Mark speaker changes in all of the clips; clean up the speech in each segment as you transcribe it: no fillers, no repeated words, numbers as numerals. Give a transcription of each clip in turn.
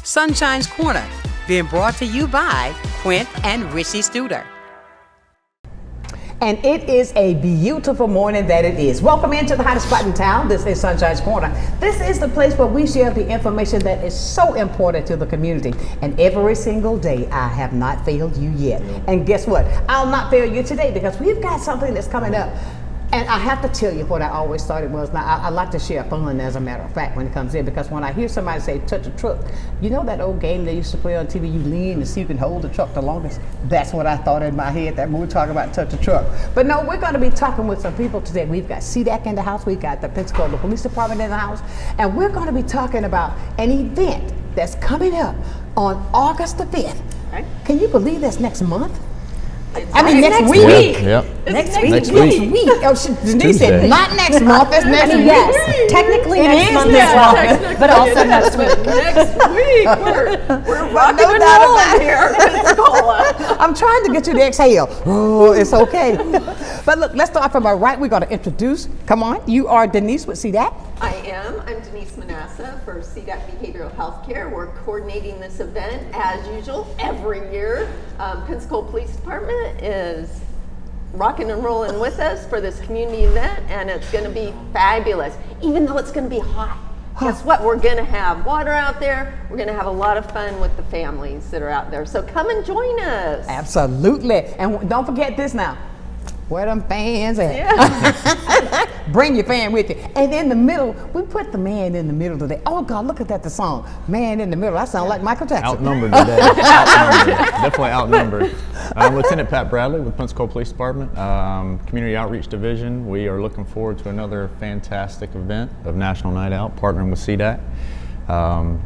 Speaker 1: Sunshine's Corner, being brought to you by Quint and Richie Studer.
Speaker 2: And it is a beautiful morning that it is. Welcome into the hottest spot in town. This is Sunshine's Corner. This is the place where we share the information that is so important to the community. And every single day, I have not failed you yet. And guess what? I'll not fail you today because we've got something that's coming up. And I have to tell you what I always thought it was. Now, I like to share fun, as a matter of fact, when it comes in, because when I hear somebody say, touch a truck, you know that old game they used to play on TV, you lean and see who can hold the truck the longest? That's what I thought in my head that when we talk about touch a truck. But no, we're going to be talking with some people today. We've got CDAC in the house, we've got the Pensacola Police Department in the house, and we're going to be talking about an event that's coming up on August the 5th. Right. Can you believe that's next month? I mean, next week.
Speaker 3: Yeah.
Speaker 2: Next week. Oh, Denise said, not next month, that's next week.
Speaker 4: Yes, technically next month as well, but also next week.
Speaker 5: Next week, we're rocking and rolling here in Pensacola.
Speaker 2: I'm trying to get you to exhale. Oh, it's okay. But look, let's start from our right. We're going to introduce, come on, you are Denise with CDAC.
Speaker 5: I am. I'm Denise Manassa for CDAC Behavioral Healthcare. We're coordinating this event as usual every year. Pensacola Police Department is rocking and rolling with us for this community event, and it's going to be fabulous. Even though it's going to be hot, guess what? We're going to have water out there. We're going to have a lot of fun with the families that are out there. So come and join us.
Speaker 2: Absolutely. And don't forget this now. Where them fans at?
Speaker 5: Yeah.
Speaker 2: Bring your fan with you. And in the middle, we put the man in the middle today. Oh God, look at that, the song. Man in the middle. I sound like Michael Jackson.
Speaker 3: Outnumbered today. Outnumbered. Definitely outnumbered. I'm Lieutenant Pat Bradley with Pensacola Police Department, Community Outreach Division. We are looking forward to another fantastic event of National Night Out, partnering with CDAC.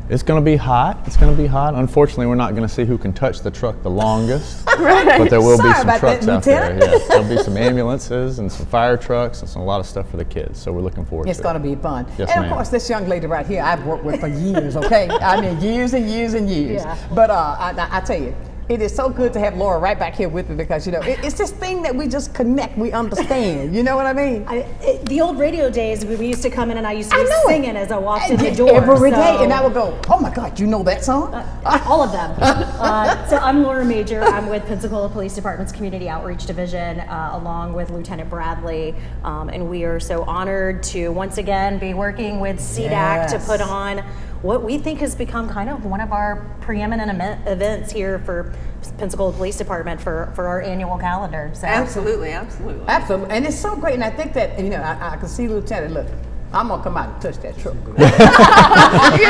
Speaker 3: It's going to be hot. It's going to be hot. Unfortunately, we're not going to see who can touch the truck the longest.
Speaker 2: Right.
Speaker 3: But there will be
Speaker 2: Sorry
Speaker 3: some
Speaker 2: about
Speaker 3: trucks
Speaker 2: that,
Speaker 3: out there.
Speaker 2: Lieutenant.
Speaker 3: Yes, there'll be some ambulances and some fire trucks and a lot of stuff for the kids. So we're looking forward to it.
Speaker 2: It's going to be fun.
Speaker 3: Yes,
Speaker 2: and of
Speaker 3: ma'am.
Speaker 2: course, this young lady right here, I've worked with for years, okay? I mean, years and years and years.
Speaker 4: Yeah.
Speaker 2: But I tell you, it is so good to have Laura right back here with me because, you know, it's this thing that we just connect, we understand. You know what I mean?
Speaker 4: The old radio days, we used to come in and I used to be singing as I walked in the
Speaker 2: Yeah,
Speaker 4: door.
Speaker 2: every day, and I would go, oh my God, you know that song?
Speaker 4: All of them. So I'm Laura Major. I'm with Pensacola Police Department's Community Outreach Division, along with Lieutenant Bradley. And we are so honored to once again be working with CDAC to put on what we think has become kind of one of our preeminent events here for Pensacola Police Department for our annual calendar. So.
Speaker 5: Absolutely.
Speaker 2: Absolutely, and it's so great, and I think that, you know, I can see Lieutenant, look, I'm gonna come out and touch that truck.
Speaker 5: You're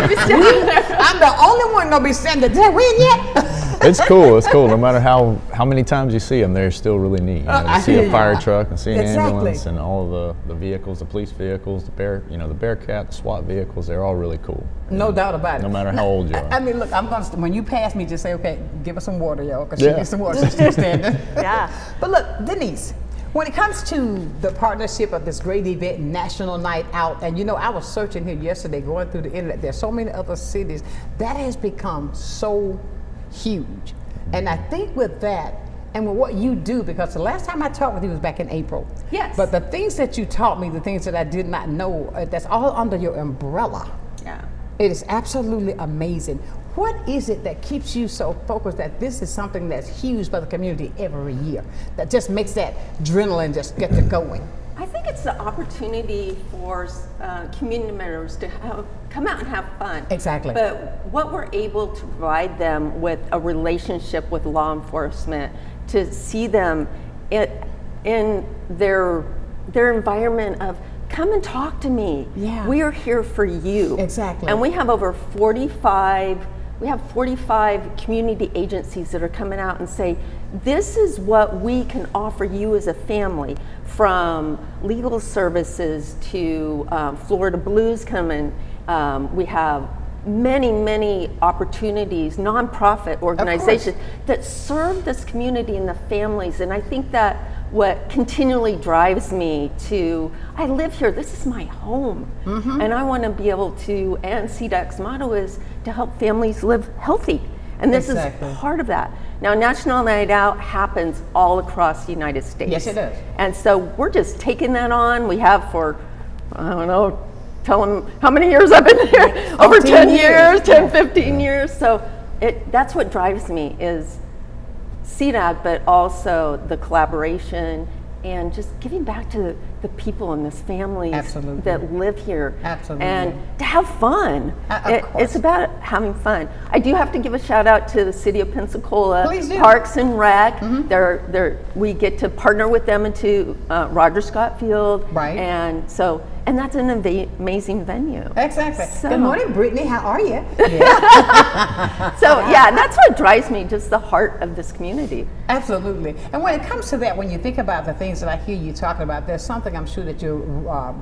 Speaker 5: gonna be standing there.
Speaker 2: I'm the only one gonna be standing. Did I win yet?
Speaker 3: It's cool. It's cool. No matter how many times you see them, they're still really neat. You know,
Speaker 2: I
Speaker 3: to see
Speaker 2: hear
Speaker 3: a
Speaker 2: you.
Speaker 3: fire truck and see an
Speaker 2: Exactly.
Speaker 3: ambulance and all the vehicles, the police vehicles, the Bearcat, the SWAT vehicles. They're all really cool.
Speaker 2: No doubt about it.
Speaker 3: No matter how old you are.
Speaker 2: I mean, look, I'm gonna when you pass me, just say, okay, give us some water, y'all, because
Speaker 3: Yeah.
Speaker 2: she needs some water. She's still standing.
Speaker 4: Yeah.
Speaker 2: But look, Denise, when it comes to the partnership of this great event, National Night Out, and you know, I was searching here yesterday, going through the internet. There's so many other cities that has become so huge, and I think with that. And with what you do, because the last time I talked with you was back in April.
Speaker 5: Yes.
Speaker 2: But the things that you taught me, the things that I did not know, that's all under your umbrella.
Speaker 5: Yeah.
Speaker 2: It is absolutely amazing. What is it that keeps you so focused that this is something that's huge for the community every year, that just makes that adrenaline just get to going?
Speaker 5: I think it's the opportunity for community members to come out and have fun.
Speaker 2: Exactly.
Speaker 5: But what we're able to provide them with a relationship with law enforcement, to see them in their environment of, come and talk to me.
Speaker 2: Yeah.
Speaker 5: We are here for you.
Speaker 2: Exactly.
Speaker 5: And we have over 45 community agencies that are coming out and say, this is what we can offer you as a family, from legal services to Florida Blues coming. We have many opportunities, nonprofit organizations that serve this community and the families. And I think that what continually drives me to, I live here, this is my home. And I want to be able to, and CDAC's motto is to help families live healthy. And this is part of that. Now, National Night Out happens all across the United States.
Speaker 2: Yes, it does.
Speaker 5: And so we're just taking that on. We have for, I don't know, tell them how many years I've been here. Over 10 years, 10, 15 years. So that's what drives me is CDAC, but also the collaboration and just giving back to the people in this families
Speaker 2: Absolutely.
Speaker 5: that live here.
Speaker 2: Absolutely.
Speaker 5: And to have fun.
Speaker 2: Of course.
Speaker 5: It's about having fun. I do have to give a shout out to the City of Pensacola
Speaker 2: Please do.
Speaker 5: Parks and Rec. We get to partner with them into Roger Scott Field.
Speaker 2: Right.
Speaker 5: And that's an amazing venue.
Speaker 2: Exactly.
Speaker 5: So-
Speaker 2: Good morning, Brittany. How are you?
Speaker 5: So yeah, that's what drives me, just the heart of this community.
Speaker 2: Absolutely. And when it comes to that, when you think about the things that I hear you talking about, there's something I'm sure that you're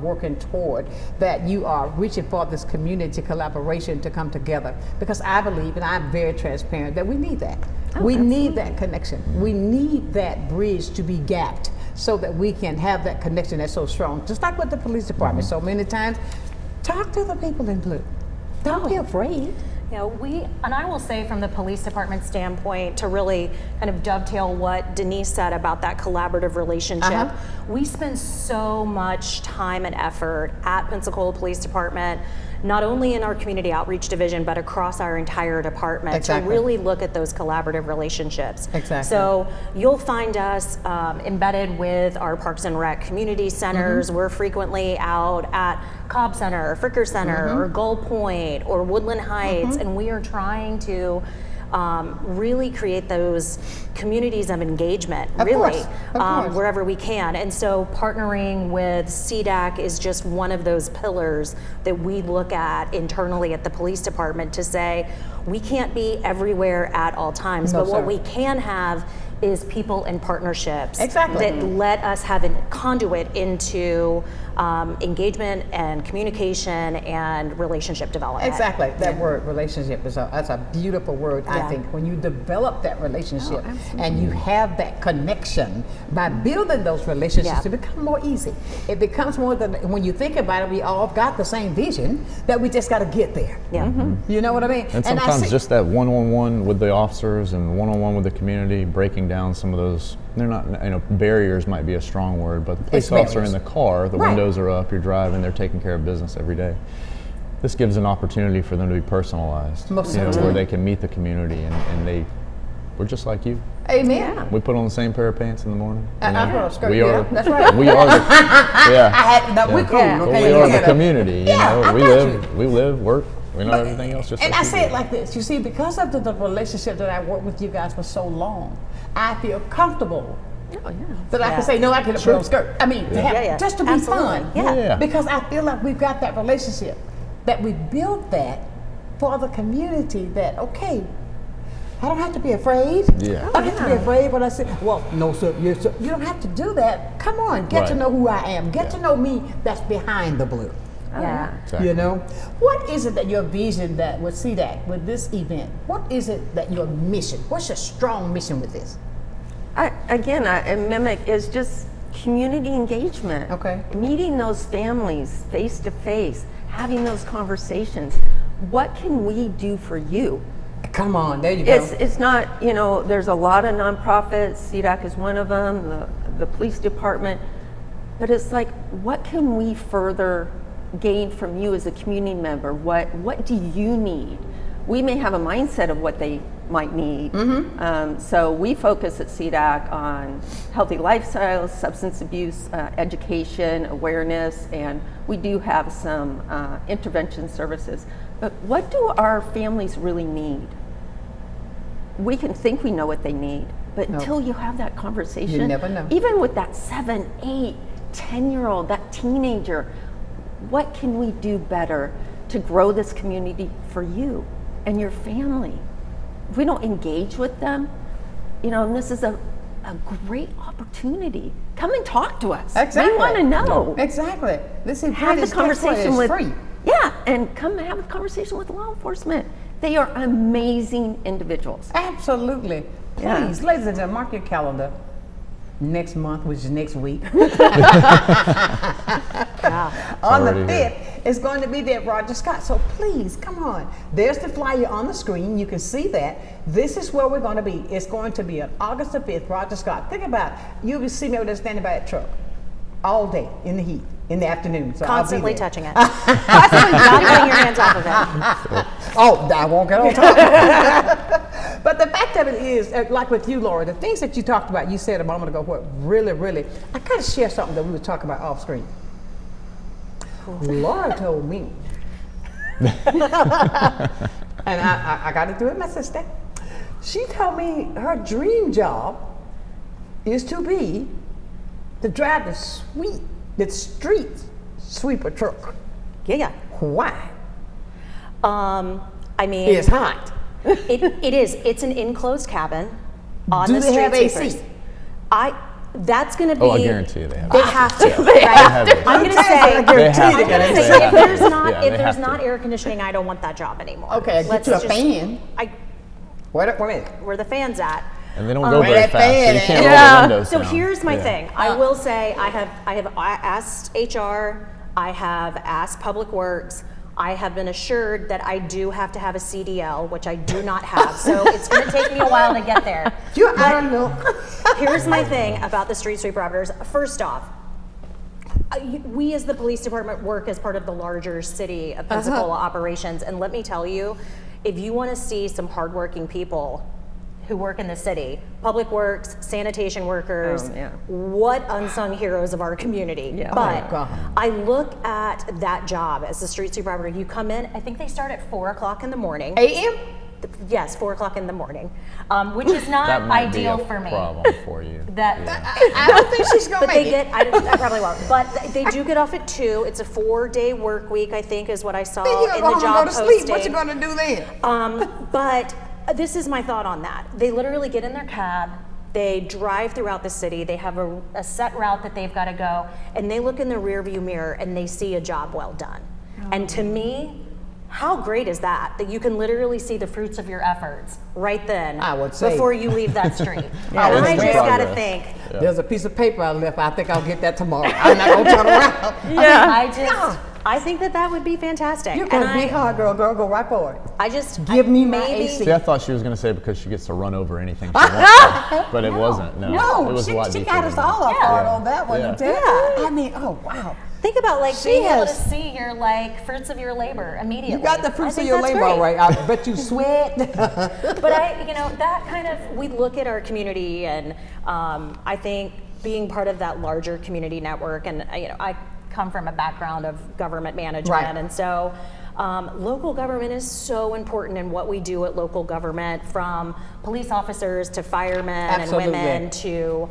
Speaker 2: working toward, that you are reaching for this community collaboration to come together. Because I believe, and I'm very transparent, that we need that. We need that connection. We need that bridge to be gapped so that we can have that connection that's so strong. Just like with the police department, so many times, talk to the people in blue. Don't be afraid.
Speaker 4: You know, and I will say from the police department standpoint, to really kind of dovetail what Denise said about that collaborative relationship, we spend so much time and effort at Pensacola Police Department, not only in our community outreach division, but across our entire department to really look at those collaborative relationships.
Speaker 2: Exactly.
Speaker 4: So you'll find us embedded with our Parks and Rec community centers. We're frequently out at Cobb Center, or Fricker Center, or Gull Point, or Woodland Heights, and we are trying to really create those communities of engagement,
Speaker 2: Of course.
Speaker 4: wherever we can. And so partnering with CDAC is just one of those pillars that we look at internally at the police department to say, we can't be everywhere at all times, but what we can have is people and partnerships that let us have a conduit into engagement and communication and relationship development.
Speaker 2: Exactly. That word, relationship, that's a beautiful word, I think. When you develop that relationship and you have that connection, by building those relationships, it becomes more easy. It becomes more than, when you think about it, we all got the same vision, that we just got to get there. You know what I mean?
Speaker 3: And sometimes just that one-on-one with the officers and one-on-one with the community, breaking down some of those, they're not, barriers might be a strong word, but the police officer in the car, the windows are up, you're driving, they're taking care of business every day. This gives an opportunity for them to be personalized, where they can meet the community and we're just like you.
Speaker 2: Amen.
Speaker 3: We put on the same pair of pants in the morning.
Speaker 2: We are. That's right.
Speaker 3: We are.
Speaker 2: We're cool. Okay,
Speaker 3: we are the community. We live, work. We know everything else. Just
Speaker 2: and
Speaker 3: like
Speaker 2: I say it like this. You see, because of the relationship that I worked with you guys for so long, I feel comfortable. That I can say, no, I can put on a skirt. I mean, just to be fun. Because I feel like we've got that relationship, that we built that for the community, that, okay, I don't have to be afraid. I don't have to be afraid when I say, well, no, sir, yes, sir. You don't have to do that. Come on, get to know who I am. Get to know me that's behind the blue.
Speaker 3: Exactly.
Speaker 2: You know, what is it that your vision that with CDAC, with this event, what is it that your mission, what's your strong mission with this?
Speaker 5: A mimic is just community engagement. Meeting those families face to face, having those conversations. What can we do for you?
Speaker 2: Come on, there you go.
Speaker 5: It's not, there's a lot of nonprofits, CDAC is one of them, the police department, but it's like, what can we further gain from you as a community member? What do you need? We may have a mindset of what they might need. So we focus at CDAC on healthy lifestyles, substance abuse, education, awareness, and we do have some intervention services. But what do our families really need? We can think we know what they need, but until you have that conversation,
Speaker 2: you never know.
Speaker 5: Even with that 7, 8, 10-year-old, that teenager, what can we do better to grow this community for you and your family? If we don't engage with them, and this is a great opportunity. Come and talk to us. We want to know.
Speaker 2: Exactly. This is
Speaker 5: have the conversation with
Speaker 2: free.
Speaker 5: And come have a conversation with law enforcement. They are amazing individuals.
Speaker 2: Absolutely. Please, ladies and gentlemen, mark your calendar. Next month, which is next week. On the 5th, it's going to be there at Roger Scott. So please, come on. There's the flyer on the screen. You can see that. This is where we're going to be. It's going to be on August the 5th, Roger Scott. Think about it. You'll see me over there standing by that truck all day in the heat. in the afternoon. So
Speaker 4: Constantly
Speaker 2: I'll be there.
Speaker 4: touching it. Constantly not getting your hands off of it.
Speaker 2: Oh, I won't get on top. But the fact of it is, like with you, Laura, the things that you talked about, you said a moment ago, what really, I kind of share something that we were talking about off screen. Laura told me, and I got to do it, my sister. She told me her dream job is to drive the street sweeper truck.
Speaker 4: Yeah.
Speaker 2: Why?
Speaker 4: I mean,
Speaker 2: It's hot.
Speaker 4: it is. It's an enclosed cabin on
Speaker 2: Do
Speaker 4: the
Speaker 2: they
Speaker 4: street
Speaker 2: have AC?
Speaker 4: sweepers. That's going to be.
Speaker 3: Oh, I guarantee you they have.
Speaker 4: They have to.
Speaker 3: They
Speaker 4: Right?
Speaker 3: have it.
Speaker 4: I'm going to say.
Speaker 2: I guarantee
Speaker 3: have
Speaker 2: you
Speaker 3: to.
Speaker 2: they got
Speaker 4: I'm
Speaker 2: AC.
Speaker 4: gonna say, if there's not,
Speaker 3: Yeah,
Speaker 4: if
Speaker 3: they
Speaker 4: there's
Speaker 3: have
Speaker 4: not
Speaker 3: to.
Speaker 4: air conditioning, I don't want that job anymore.
Speaker 2: Okay, get you a fan. Wait a minute.
Speaker 4: Where the fan's at.
Speaker 3: And they don't go
Speaker 2: Where
Speaker 3: very
Speaker 2: that
Speaker 3: fast, so
Speaker 2: fan
Speaker 3: you
Speaker 2: at?
Speaker 3: can't
Speaker 5: Yeah.
Speaker 3: roll the windows
Speaker 4: So
Speaker 3: down.
Speaker 4: here's my
Speaker 3: Yeah.
Speaker 4: thing. I will say I have asked HR. I have asked Public Works. I have been assured that I do have to have a CDL, which I do not have. So it's going to take me a while to get there.
Speaker 2: I don't know.
Speaker 4: Here's my thing about the street sweeper operators. First off, we as the police department work as part of the larger city of Pensacola operations. And let me tell you, if you want to see some hardworking people who work in the city, public works, sanitation workers,
Speaker 5: Oh, yeah.
Speaker 4: what unsung heroes of our community.
Speaker 5: Yeah.
Speaker 4: But
Speaker 2: Oh, God.
Speaker 4: I look at that job as the street sweeper operator. You come in, I think they start at 4 o'clock in the morning.
Speaker 2: AM?
Speaker 4: Yes, 4 o'clock in the morning, which is not
Speaker 3: That might
Speaker 4: ideal
Speaker 3: be a
Speaker 4: for me.
Speaker 3: problem for you.
Speaker 4: That
Speaker 2: I don't think she's gonna
Speaker 4: but they
Speaker 2: make it.
Speaker 4: get, I probably won't, but they do get off at 2. It's a 4-day work week, I think is what I saw
Speaker 2: Then you
Speaker 4: in
Speaker 2: gotta
Speaker 4: the
Speaker 2: go home and
Speaker 4: job
Speaker 2: go to sleep. What
Speaker 4: posting.
Speaker 2: you gonna do then?
Speaker 4: But this is my thought on that. They literally get in their cab, they drive throughout the city, they have a set route that they've gotta go, and they look in the rearview mirror and they see a job well done. And to me, how great is that you can literally see the fruits of your efforts right then
Speaker 2: I would say.
Speaker 4: before you leave that street.
Speaker 2: I
Speaker 4: And
Speaker 2: would
Speaker 4: I
Speaker 2: say
Speaker 4: just gotta
Speaker 3: progress.
Speaker 4: think,
Speaker 2: There's a piece of paper I left. I think I'll get that tomorrow. I'm not gonna turn around.
Speaker 4: I think that would be fantastic.
Speaker 2: You're gonna
Speaker 4: And
Speaker 2: be hard, girl. Go right for it.
Speaker 4: I just
Speaker 2: Give me my
Speaker 4: maybe-
Speaker 2: AC.
Speaker 3: See, I thought she was going to say because she gets to run over anything she wants, but it wasn't. No, it was a lot
Speaker 2: she
Speaker 3: deeper
Speaker 2: got
Speaker 3: than
Speaker 2: us
Speaker 3: that.
Speaker 2: all
Speaker 4: Yeah.
Speaker 2: hard on that one.
Speaker 3: Yeah.
Speaker 2: I'm telling you. I mean, oh wow.
Speaker 4: Think about like
Speaker 2: She
Speaker 4: being able to
Speaker 2: has-
Speaker 4: see your fruits of your labor immediately.
Speaker 2: You got the fruits
Speaker 4: I
Speaker 2: of
Speaker 4: think
Speaker 2: your
Speaker 4: that's
Speaker 2: labor, all
Speaker 4: great.
Speaker 2: right. I bet you sweat.
Speaker 4: But that kind of, we look at our community, and I think being part of that larger community network, and I come from a background of government management,
Speaker 2: Right.
Speaker 4: and so local government is so important in what we do at local government, from police officers to firemen
Speaker 2: Absolutely.
Speaker 4: and women to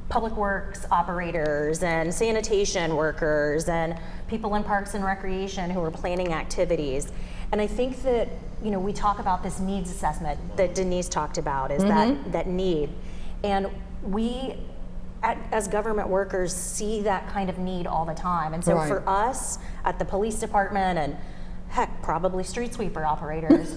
Speaker 4: public works operators and sanitation workers and people in parks and recreation who are planning activities. And I think that, we talk about this needs assessment that Denise talked about, is that need. And we, as government workers, see that kind of need all the time. And so
Speaker 2: Right.
Speaker 4: for us at the police department, and heck, probably street sweeper operators,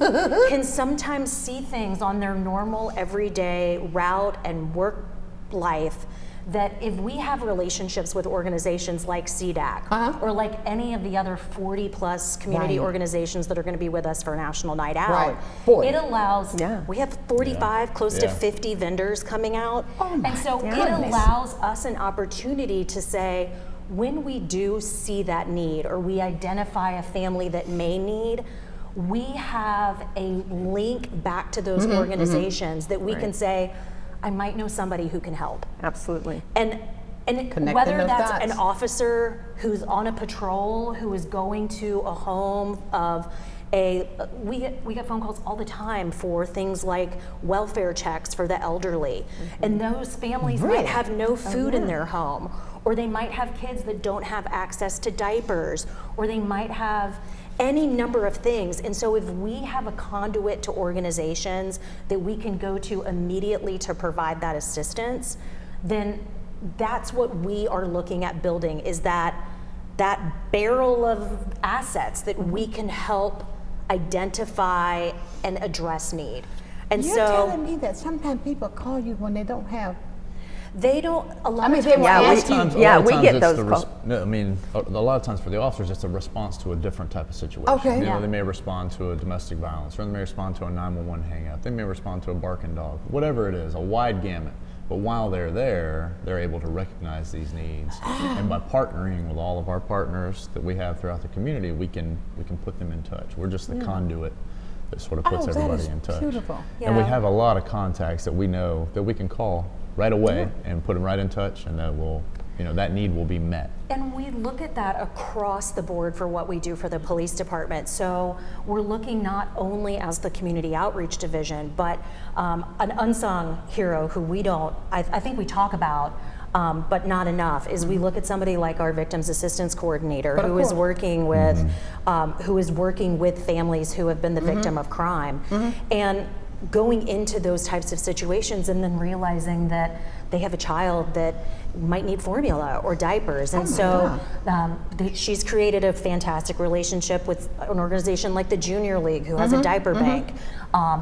Speaker 4: can sometimes see things on their normal everyday route and work life that if we have relationships with organizations like CDAC or like any of the other 40 plus community
Speaker 2: Right.
Speaker 4: organizations that are going to be with us for National Night Out,
Speaker 2: Right. 40.
Speaker 4: it allows,
Speaker 5: Yeah.
Speaker 4: we have 45, close to
Speaker 3: Yeah.
Speaker 4: 50 vendors coming out. And so it
Speaker 2: goodness.
Speaker 4: allows us an opportunity to say, when we do see that need or we identify a family that may need, we have a link back to those organizations that we can say, I might know somebody who can help.
Speaker 5: Absolutely.
Speaker 4: And
Speaker 2: Connecting
Speaker 4: whether
Speaker 2: those
Speaker 4: that's
Speaker 2: dots.
Speaker 4: an officer who's on a patrol, who is going to a home of we get phone calls all the time for things like welfare checks for the elderly. And those families might have no food in their home, or they might have kids that don't have access to diapers, or they might have any number of things. And so if we have a conduit to organizations that we can go to immediately to provide that assistance, then that's what we are looking at building, is that barrel of assets that we can help identify and address need. And
Speaker 2: You're
Speaker 4: so
Speaker 2: telling me that sometimes people call you when they don't have.
Speaker 4: they don't, a lot
Speaker 2: I mean,
Speaker 4: of
Speaker 2: they
Speaker 4: times,
Speaker 2: will
Speaker 5: Yeah, we-
Speaker 2: ask you.
Speaker 5: yeah,
Speaker 3: a lot of
Speaker 5: we
Speaker 3: times
Speaker 5: get
Speaker 3: it's
Speaker 5: those
Speaker 3: the
Speaker 5: calls.
Speaker 3: no, I mean, a lot of times for the officers, it's a response to a different type of situation.
Speaker 2: Okay.
Speaker 3: You know,
Speaker 4: Yeah.
Speaker 3: they may respond to a domestic violence, or they may respond to a 911 hangout. They may respond to a barking dog. Whatever it is, a wide gamut. But while they're there, they're able to recognize these needs. And by partnering with all of our partners that we have throughout the community, we can put them in touch. We're just the conduit that sort of puts everybody in touch.
Speaker 2: Beautiful.
Speaker 3: And we have a lot of contacts that we know that we can call right away and put them right in touch, and that will, that need will be met.
Speaker 4: And we look at that across the board for what we do for the police department. So we're looking not only as the community outreach division, but an unsung hero who I think we talk about, but not enough, is we look at somebody like our victims assistance coordinator who is working with families who have been the victim of crime, and going into those types of situations and then realizing that they have a child that might need formula or diapers. And she's created a fantastic relationship with an organization like the Junior League, who has a diaper bank.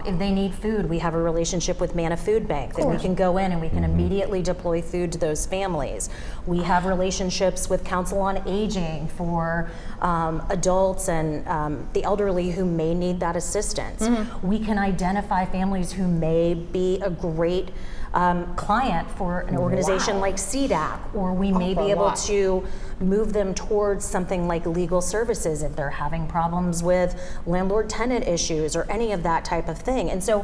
Speaker 4: If they need food, we have a relationship with Manna Food Bank that we can go in and we can immediately deploy food to those families. We have relationships with Council on Aging for adults and the elderly who may need that assistance. We can identify families who may be a great client for an organization like CDAC, or we may be able to move them towards something like legal services if they're having problems with landlord-tenant issues or any of that type of thing. And so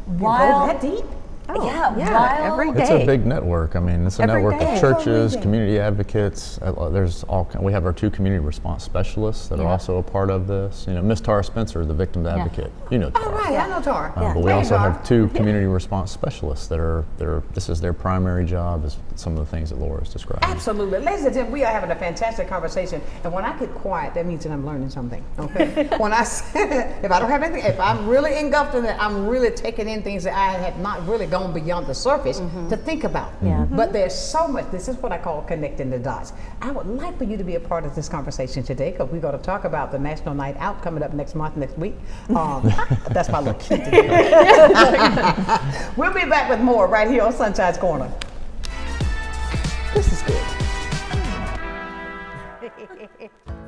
Speaker 4: while
Speaker 2: that deep?
Speaker 4: every day.
Speaker 3: It's a big network. I mean, it's a
Speaker 4: Every
Speaker 3: network
Speaker 4: day.
Speaker 3: of churches,
Speaker 2: Amazing.
Speaker 3: community advocates. We have our 2 community response specialists that are also a part of this. Miss Tara Spencer, the victim advocate. Tara.
Speaker 2: All right, I know Tara.
Speaker 3: But we also have 2 community response specialists that this is their primary job, is some of the things that Laura's described.
Speaker 2: Absolutely. Ladies and gentlemen, we are having a fantastic conversation. And when I get quiet, that means that I'm learning something, okay? When I if I don't have anything, if I'm really engulfed in it, I'm really taking in things that I had not really gone beyond the surface to think about. But there's so much. This is what I call connecting the dots. I would like for you to be a part of this conversation today, because we're going to talk about the National Night Out coming up next week. That's my little key today. We'll be back with more right here on Sunshine's Corner. This is good.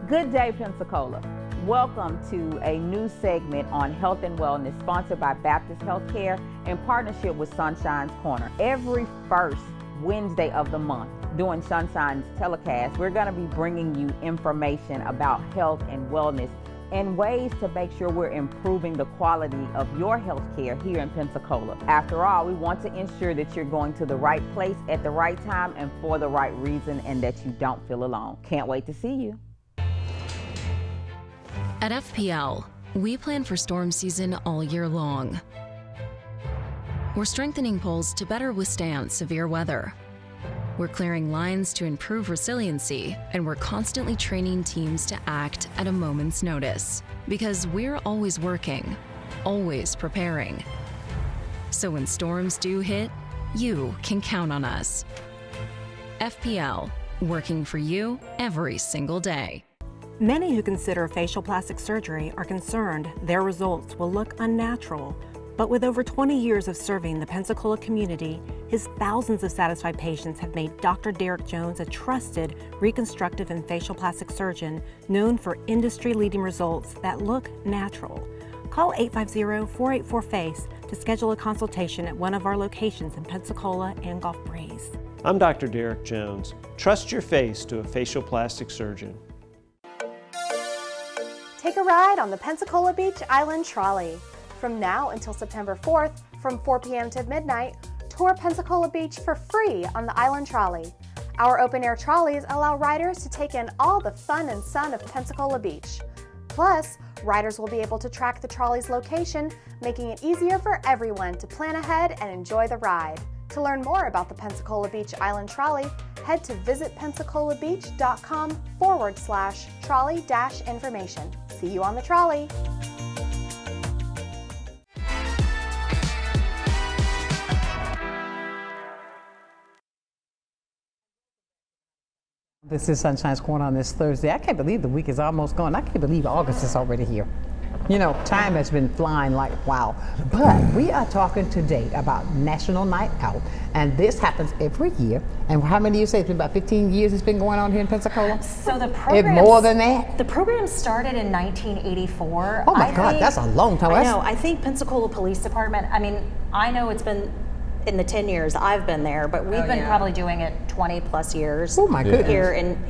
Speaker 6: Good day, Pensacola. Welcome to a new segment on health and wellness sponsored by Baptist Healthcare in partnership with Sunshine's Corner. Every first Wednesday of the month during Sunshine's telecast, we're going to be bringing you information about health and wellness and ways to make sure we're improving the quality of your health care here in Pensacola. After all, we want to ensure that you're going to the right place at the right time and for the right reason, and that you don't feel alone. Can't wait to see you.
Speaker 7: At FPL, we plan for storm season all year long. We're strengthening poles to better withstand severe weather. We're clearing lines to improve resiliency, and we're constantly training teams to act at a moment's notice. Because we're always working, always preparing. So when storms do hit, you can count on us. FPL, working for you every single day.
Speaker 8: Many who consider facial plastic surgery are concerned their results will look unnatural. But with over 20 years of serving the Pensacola community, his thousands of satisfied patients have made Dr. Derek Jones a trusted reconstructive and facial plastic surgeon known for industry-leading results that look natural. Call 850-484-FACE to schedule a consultation at one of our locations in Pensacola and Gulf Breeze.
Speaker 9: I'm Dr. Derek Jones. Trust your face to a facial plastic surgeon.
Speaker 10: Take a ride on the Pensacola Beach Island Trolley. From now until September 4th, from 4 p.m. to midnight, tour Pensacola Beach for free on the Island Trolley. Our open-air trolleys allow riders to take in all the fun and sun of Pensacola Beach. Plus, riders will be able to track the trolley's location, making it easier for everyone to plan ahead and enjoy the ride. To learn more about the Pensacola Beach Island Trolley, head to visitpensacolabbeach.com/trolley-information. See you on the trolley.
Speaker 2: This is Sunshine's Corner on this Thursday. I can't believe the week is almost gone. I can't believe August is already here. Time has been flying like wow. But we are talking today about National Night Out, and this happens every year. And how many years? It's been about 15 years it's been going on here in Pensacola?
Speaker 4: So the program,
Speaker 2: more than that?
Speaker 4: The program started in 1984.
Speaker 2: Oh my God, that's a long time.
Speaker 4: I know. I think Pensacola Police Department, I know it's been in the 10 years I've been there, but we've been probably doing it 20 plus years.
Speaker 2: Oh my goodness.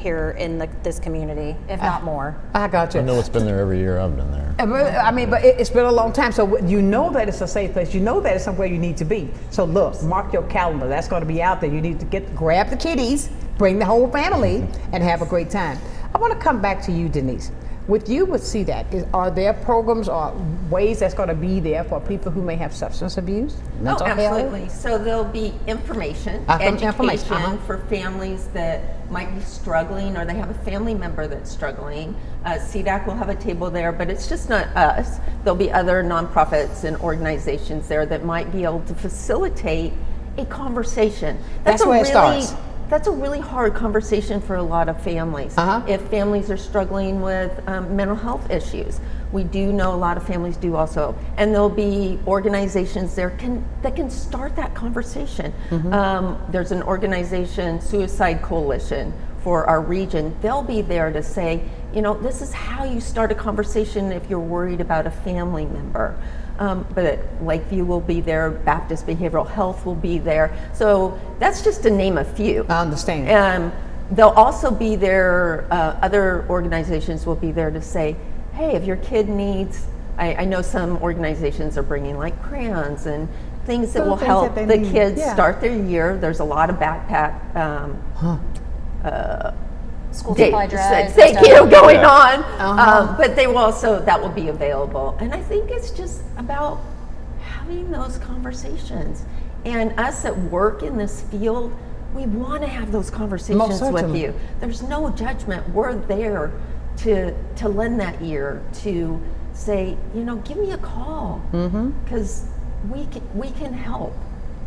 Speaker 4: Here in this community, if not more.
Speaker 2: I got you.
Speaker 3: I know it's been there every year I've been there.
Speaker 2: I mean, but it's been a long time, so you know that it's a safe place. You know that it's somewhere you need to be. So look, mark your calendar. That's going to be out there. You need to grab the kiddies, bring the whole family, and have a great time. I want to come back to you, Denise. With CDAC, are there programs or ways that's going to be there for people who may have substance abuse, mental health?
Speaker 5: Absolutely. So there'll be information, education for families that might be struggling, or they have a family member that's struggling. CDAC will have a table there, but it's just not us. There'll be other nonprofits and organizations there that might be able to facilitate a conversation.
Speaker 2: That's where it starts.
Speaker 5: That's a really hard conversation for a lot of families. If families are struggling with mental health issues, we do know a lot of families do also, and there'll be organizations there that can start that conversation. There's an organization, Suicide Coalition, for our region. They'll be there to say, this is how you start a conversation if you're worried about a family member. But Lakeview will be there, Baptist Behavioral Health will be there. So that's just to name a few.
Speaker 2: I understand.
Speaker 5: They'll also be there, other organizations will be there to say, hey, if your kid needs, I know some organizations are bringing like crayons and things that will help the kids start their year. There's a lot of backpack
Speaker 4: School supply drives.
Speaker 5: Going on. But they will also, that will be available. And I think it's just about having those conversations. And us that work in this field, we want to have those conversations with you. There's no judgment. We're there to lend that ear, to say, give me a call, because we can help.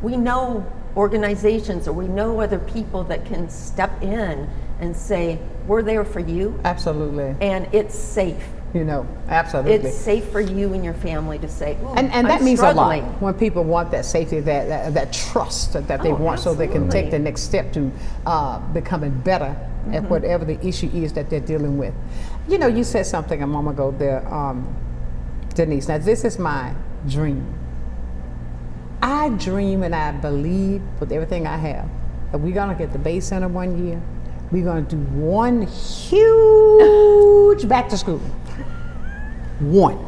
Speaker 5: We know organizations, or we know other people that can step in and say, we're there for you.
Speaker 2: Absolutely.
Speaker 5: And it's safe.
Speaker 2: Absolutely.
Speaker 5: It's safe for you and your family to say,
Speaker 2: and that means a lot when people want that safety, that trust that they want, so they can take the next step to becoming better at whatever the issue is that they're dealing with. You said something a moment ago there, Denise. Now, this is my dream. I dream and I believe with everything I have that we're going to get the Bay Center one year. We're going to do one huge back to school. One.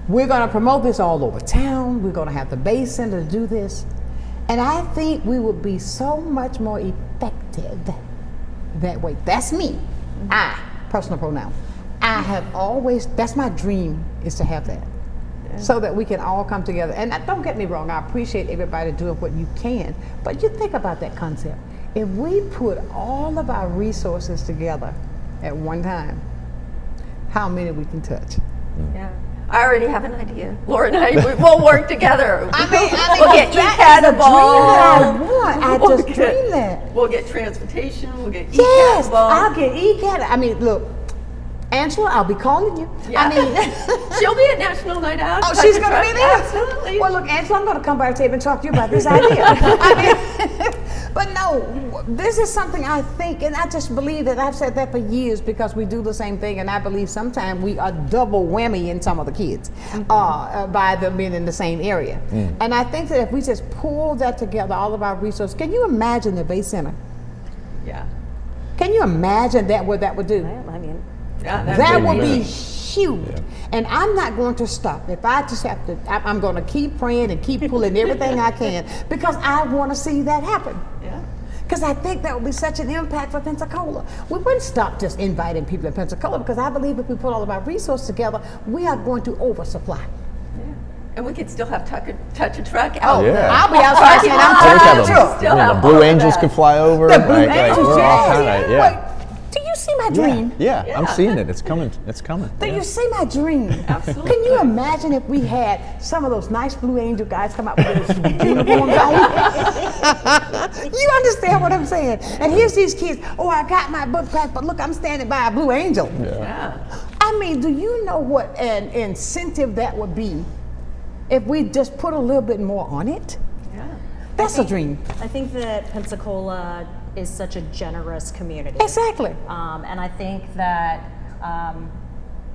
Speaker 2: We're going to promote this all over town. We're going to have the Bay Center to do this. And I think we will be so much more effective that way. That's me. I, personal pronoun. I have always, that's my dream, is to have that. So that we can all come together. And don't get me wrong, I appreciate everybody doing what you can, but you think about that concept. If we put all of our resources together at one time, how many we can touch?
Speaker 5: Yeah. I already have an idea. Laura and I, we'll work together.
Speaker 2: I mean,
Speaker 5: we'll get e-catable.
Speaker 2: I just dream that.
Speaker 5: We'll get transportation, we'll get e-catable.
Speaker 2: Yes, I'll get e-catable. I mean, look, Angela, I'll be calling you.
Speaker 5: Yeah.
Speaker 2: I mean,
Speaker 5: she'll be at National Night Out.
Speaker 2: Oh, she's going to be there?
Speaker 5: Absolutely.
Speaker 2: Well, look, Angela, I'm going to come by the table and talk to you about this idea. But no, this is something I think, and I just believe that I've said that for years, because we do the same thing, and I believe sometimes we are double whammy in some of the kids by them being in the same area. And I think that if we just pull that together, all of our resources, can you imagine the Bay Center?
Speaker 5: Yeah.
Speaker 2: Can you imagine what that would do?
Speaker 4: I mean,
Speaker 2: that would be huge. Yeah. And I'm not going to stop. If I just have to, I'm going to keep praying and keep pulling everything I can, because I want to see that happen.
Speaker 5: Yeah.
Speaker 2: Because I think that would be such an impact for Pensacola. We wouldn't stop just inviting people in Pensacola, because I believe if we put all of our resources together, we are going to oversupply.
Speaker 5: And we could still have touch a truck out.
Speaker 2: Oh, yeah. I'll be outside saying I'm touching a truck.
Speaker 3: Blue Angels could fly over.
Speaker 2: The Blue Angels,
Speaker 3: yeah.
Speaker 2: Do you see my dream?
Speaker 3: Yeah, I'm seeing it. It's coming. It's coming.
Speaker 2: Do you see my dream?
Speaker 5: Absolutely.
Speaker 2: Can you imagine if we had some of those nice Blue Angel guys come out with those uniforms on? You understand what I'm saying? And here's these kids. Oh, I got my book back, but look, I'm standing by a Blue Angel.
Speaker 5: Yeah.
Speaker 2: I mean, do you know what an incentive that would be if we just put a little bit more on it?
Speaker 5: Yeah.
Speaker 2: That's a dream.
Speaker 4: I think that Pensacola is such a generous community.
Speaker 2: Exactly.
Speaker 4: And I think that kind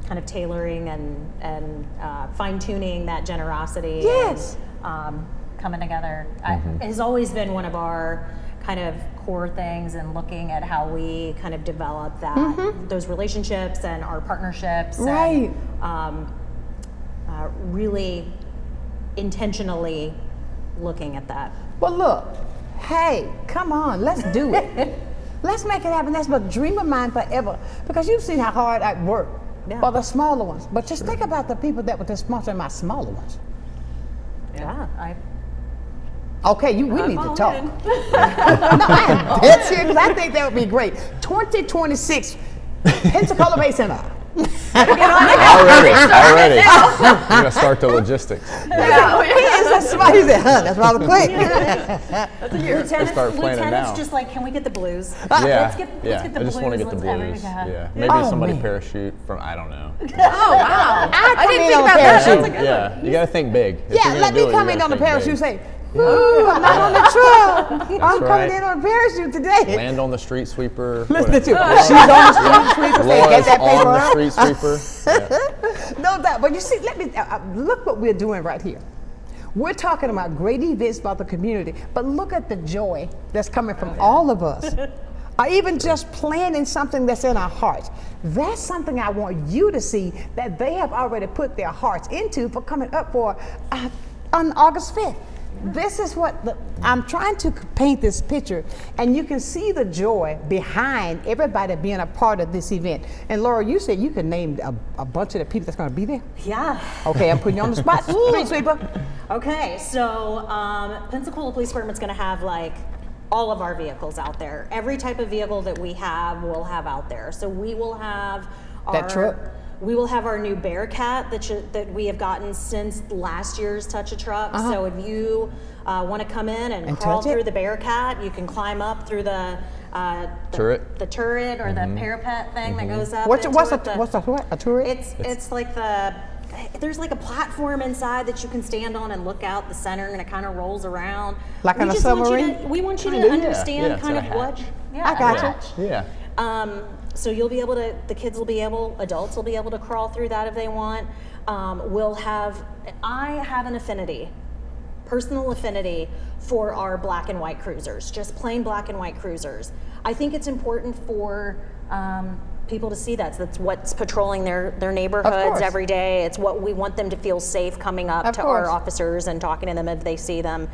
Speaker 4: of tailoring and fine-tuning that generosity,
Speaker 2: yes,
Speaker 4: coming together has always been one of our kind of core things, and looking at how we kind of develop that those relationships and our partnerships,
Speaker 2: Right.
Speaker 4: and really intentionally looking at that.
Speaker 2: Well, look, hey, come on, let's do it. Let's make it happen. That's a dream of mine forever. Because you've seen how hard I work for the smaller ones. But just think about the people that were just sponsoring my smaller ones. Okay, we need to talk. No, I am dead serious, because I think that would be great. 2026, Pensacola Bay Center.
Speaker 3: Already. We're gonna start the logistics.
Speaker 2: That's smart. He said, that's rather quick.
Speaker 4: Lieutenant's just like, can we get the blues?
Speaker 3: Yeah,
Speaker 4: Let's get the
Speaker 3: I just want to get the
Speaker 4: blues.
Speaker 3: blues. Yeah, maybe somebody parachute from, I don't know.
Speaker 2: Oh, wow. I didn't think about
Speaker 3: Parachute. Yeah, you gotta think big. If you're
Speaker 2: Yeah,
Speaker 3: gonna
Speaker 2: let
Speaker 3: do
Speaker 2: me
Speaker 3: it,
Speaker 2: come
Speaker 3: you
Speaker 2: in
Speaker 3: gotta
Speaker 2: on the
Speaker 3: think
Speaker 2: parachute
Speaker 3: big.
Speaker 2: and say, ooh, I'm not on the truck. I'm coming
Speaker 3: right.
Speaker 2: in on a parachute today.
Speaker 3: Land on the street sweeper.
Speaker 2: Listen to you.
Speaker 3: whatever.
Speaker 2: She's on the street sweeper. Say, get that paper
Speaker 3: on the
Speaker 2: up.
Speaker 3: street sweeper. Yeah.
Speaker 2: No doubt. But you see, let me look what we're doing right here. We're talking about great events about the community, but look at the joy that's coming from all of us. Or even just planning something that's in our hearts. That's something I want you to see that they have already put their hearts into for coming up for on August 5th. This is what I'm trying to paint this picture, and you can see the joy behind everybody being a part of this event. And Laura, you said you could name a bunch of the people that's going to be there.
Speaker 4: Yeah.
Speaker 2: Okay, I'm putting you on the spot. Street sweeper.
Speaker 4: Okay, so Pensacola Police Department's going to have like all of our vehicles out there. Every type of vehicle that we have, we'll have out there. So we will have
Speaker 2: That truck?
Speaker 4: We will have our new Bearcat that we have gotten since last year's Touch a Truck. So if you want to come in and crawl through the Bearcat, you can climb up through the
Speaker 3: turret.
Speaker 4: the turret or the parapet thing that goes up.
Speaker 2: What's
Speaker 4: into
Speaker 2: a turret?
Speaker 4: It's like there's like a platform inside that you can stand on and look out the center, and it kind of rolls around.
Speaker 2: Like on a submarine?
Speaker 4: We want you to understand kind of what.
Speaker 2: Yeah, I got you.
Speaker 3: Yeah.
Speaker 4: So you'll be able to, adults will be able to crawl through that if they want. I have an personal affinity for our black and white cruisers, just plain black and white cruisers. I think it's important for people to see that. So that's what's patrolling their neighborhoods every day. It's what we want them to feel safe coming up to our officers and talking to them if they see them.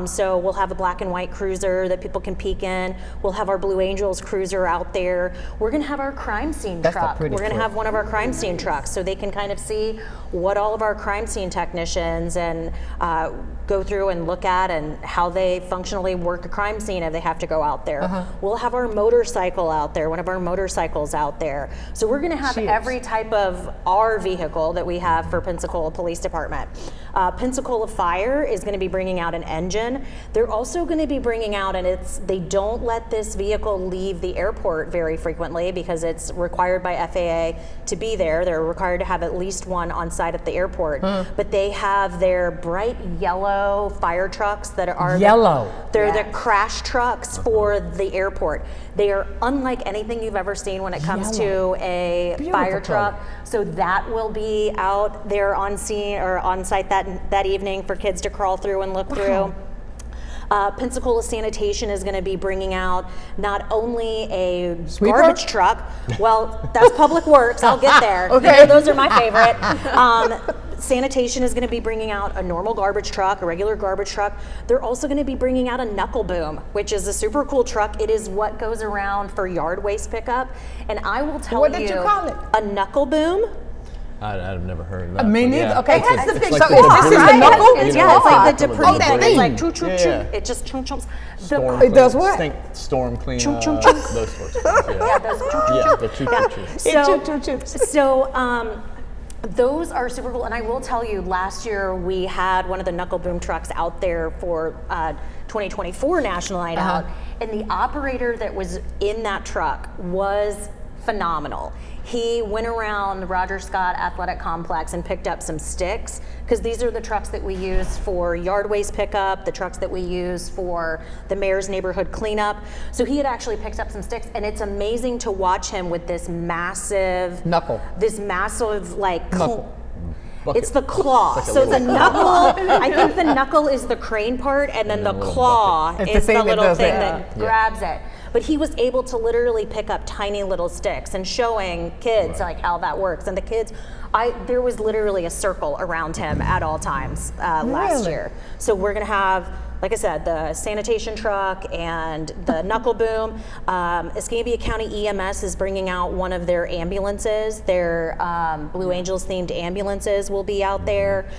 Speaker 4: So we'll have a black and white cruiser that people can peek in. We'll have our Blue Angels cruiser out there. We're going to have our crime scene truck. We're going to have one of our crime scene trucks so they can kind of see what all of our crime scene technicians and go through and look at and how they functionally work a crime scene if they have to go out there. We'll have our motorcycle out there, one of our motorcycles out there. So we're going to have every type of our vehicle that we have for Pensacola Police Department. Pensacola Fire is going to be bringing out an engine. They're also going to be bringing out, and they don't let this vehicle leave the airport very frequently because it's required by FAA to be there. They're required to have at least one on site at the airport. But they have their bright yellow fire trucks that are they're the crash trucks for the airport. They are unlike anything you've ever seen when it comes to a fire truck. So that will be out there on scene or on site that evening for kids to crawl through and look through. Pensacola Sanitation is going to be bringing out not only a garbage truck, well, that's Public Works, I'll get there.
Speaker 2: Okay.
Speaker 4: Those are my favorite. Sanitation is going to be bringing out a normal garbage truck, a regular garbage truck. They're also going to be bringing out a knuckle boom, which is a super cool truck. It is what goes around for yard waste pickup. And I will tell you,
Speaker 2: what did you call it?
Speaker 4: A knuckle boom.
Speaker 3: I've never heard of that.
Speaker 2: Me neither.
Speaker 3: Yeah.
Speaker 2: Okay,
Speaker 3: It's
Speaker 2: the big.
Speaker 3: like
Speaker 2: So
Speaker 3: the
Speaker 2: this is the
Speaker 3: debris.
Speaker 2: knuckle.
Speaker 4: It's like the debris.
Speaker 2: Oh, that
Speaker 4: It's
Speaker 2: thing.
Speaker 4: like choo choo choo.
Speaker 3: Yeah.
Speaker 4: It just choo chooms.
Speaker 2: It does what?
Speaker 3: Storm clean.
Speaker 4: Choo, choo,
Speaker 3: Those sorts of things. Yeah.
Speaker 4: Those choo choo
Speaker 3: Yeah, the choo choo choo.
Speaker 4: So those are super cool, and I will tell you, last year we had one of the knuckle boom trucks out there for 2024 National Night Out, and the operator that was in that truck was phenomenal. He went around the Roger Scott Athletic Complex and picked up some sticks, because these are the trucks that we use for yard waste pickup, the trucks that we use for the mayor's neighborhood cleanup. So he had actually picked up some sticks, and it's amazing to watch him with this massive
Speaker 2: knuckle.
Speaker 4: This massive
Speaker 2: Knuckle.
Speaker 4: It's the claw. So the knuckle, I think the knuckle is the crane part, and then the claw is the little thing that grabs it. But he was able to literally pick up tiny little sticks and showing kids like how that works. And the kids, there was literally a circle around him at all times last year. So we're gonna have, like I said, the sanitation truck and the knuckle boom. Escambia County EMS is bringing out one of their ambulances. Their Blue Angels themed ambulances will be out there.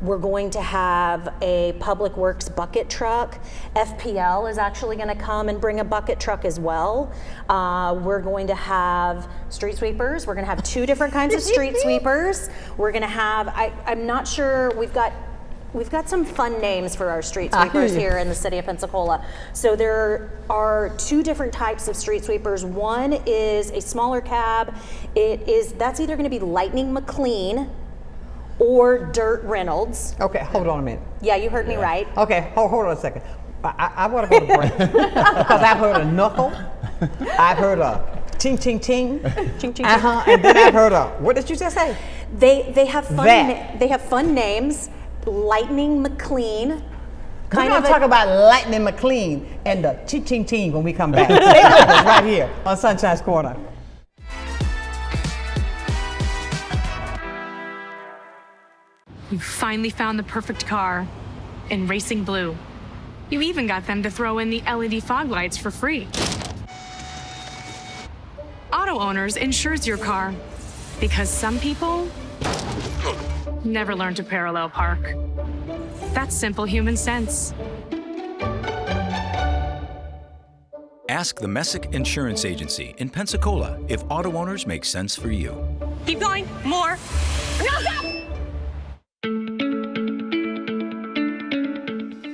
Speaker 4: We're going to have a Public Works bucket truck. FPL is actually going to come and bring a bucket truck as well. We're going to have street sweepers. We're going to have 2 different kinds of street sweepers. We're going to have, I'm not sure, we've got some fun names for our street sweepers here in the city of Pensacola. So there are 2 different types of street sweepers. One is a smaller cab. That's either going to be Lightning McLean or Dirt Reynolds.
Speaker 2: Okay, hold on a minute.
Speaker 4: Yeah, you heard me right.
Speaker 2: Okay, hold on a second. I want to go to break because I've heard a knuckle, I've heard a ting ting ting,
Speaker 4: Ching, ching,
Speaker 2: and then I've heard a, what did you just say?
Speaker 4: They have fun. They have fun names. Lightning McLean.
Speaker 2: We're going to talk about Lightning McLean and the ching ching ting when we come back. Stay with us right here on Sunshine's Corner.
Speaker 11: You finally found the perfect car in Racing Blue. You even got them to throw in the LED fog lights for free. Auto Owners insures your car because some people never learn to parallel park. That's simple human sense.
Speaker 12: Ask the Messick Insurance Agency in Pensacola if auto owners make sense for you.
Speaker 11: Keep going, more. No, stop!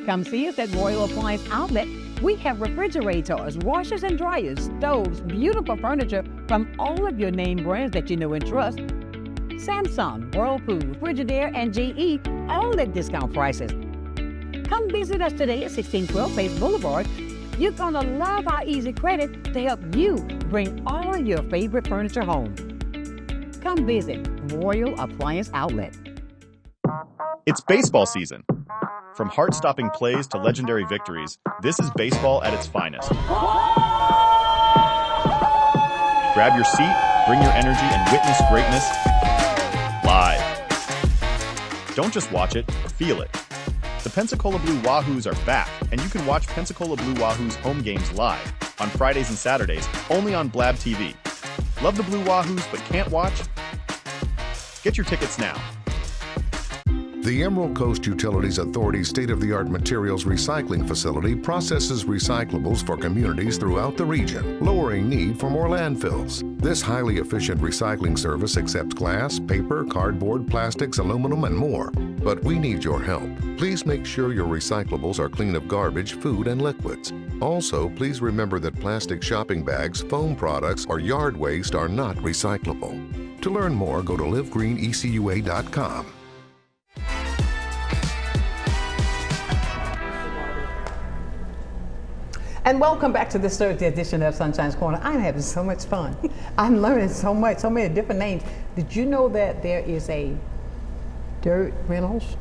Speaker 13: Come see us at Royal Appliance Outlet. We have refrigerators, washers and dryers, stoves, beautiful furniture from all of your name brands that you know and trust. Samsung, Whirlpool, Frigidaire, and GE, all at discount prices. Come visit us today at 1612 Faith Boulevard. You're gonna love our easy credit to help you bring all of your favorite furniture home. Come visit Royal Appliance Outlet.
Speaker 14: It's baseball season. From heart-stopping plays to legendary victories, this is baseball at its finest. Grab your seat, bring your energy, and witness greatness live. Don't just watch it, feel it. The Pensacola Blue Wahoos are back, and you can watch Pensacola Blue Wahoos home games live on Fridays and Saturdays, only on Blab TV. Love the Blue Wahoos but can't watch? Get your tickets now.
Speaker 15: The Emerald Coast Utilities Authority's state-of-the-art materials recycling facility processes recyclables for communities throughout the region, lowering need for more landfills. This highly efficient recycling service accepts glass, paper, cardboard, plastics, aluminum, and more. But we need your help. Please make sure your recyclables are clean of garbage, food, and liquids. Also, please remember that plastic shopping bags, foam products, or yard waste are not recyclable. To learn more, go to livegreenecua.com.
Speaker 2: And welcome back to this Thursday edition of Sunshine's Corner. I'm having so much fun. I'm learning so much, so many different names. Did you know that there is a Dirt Reynolds?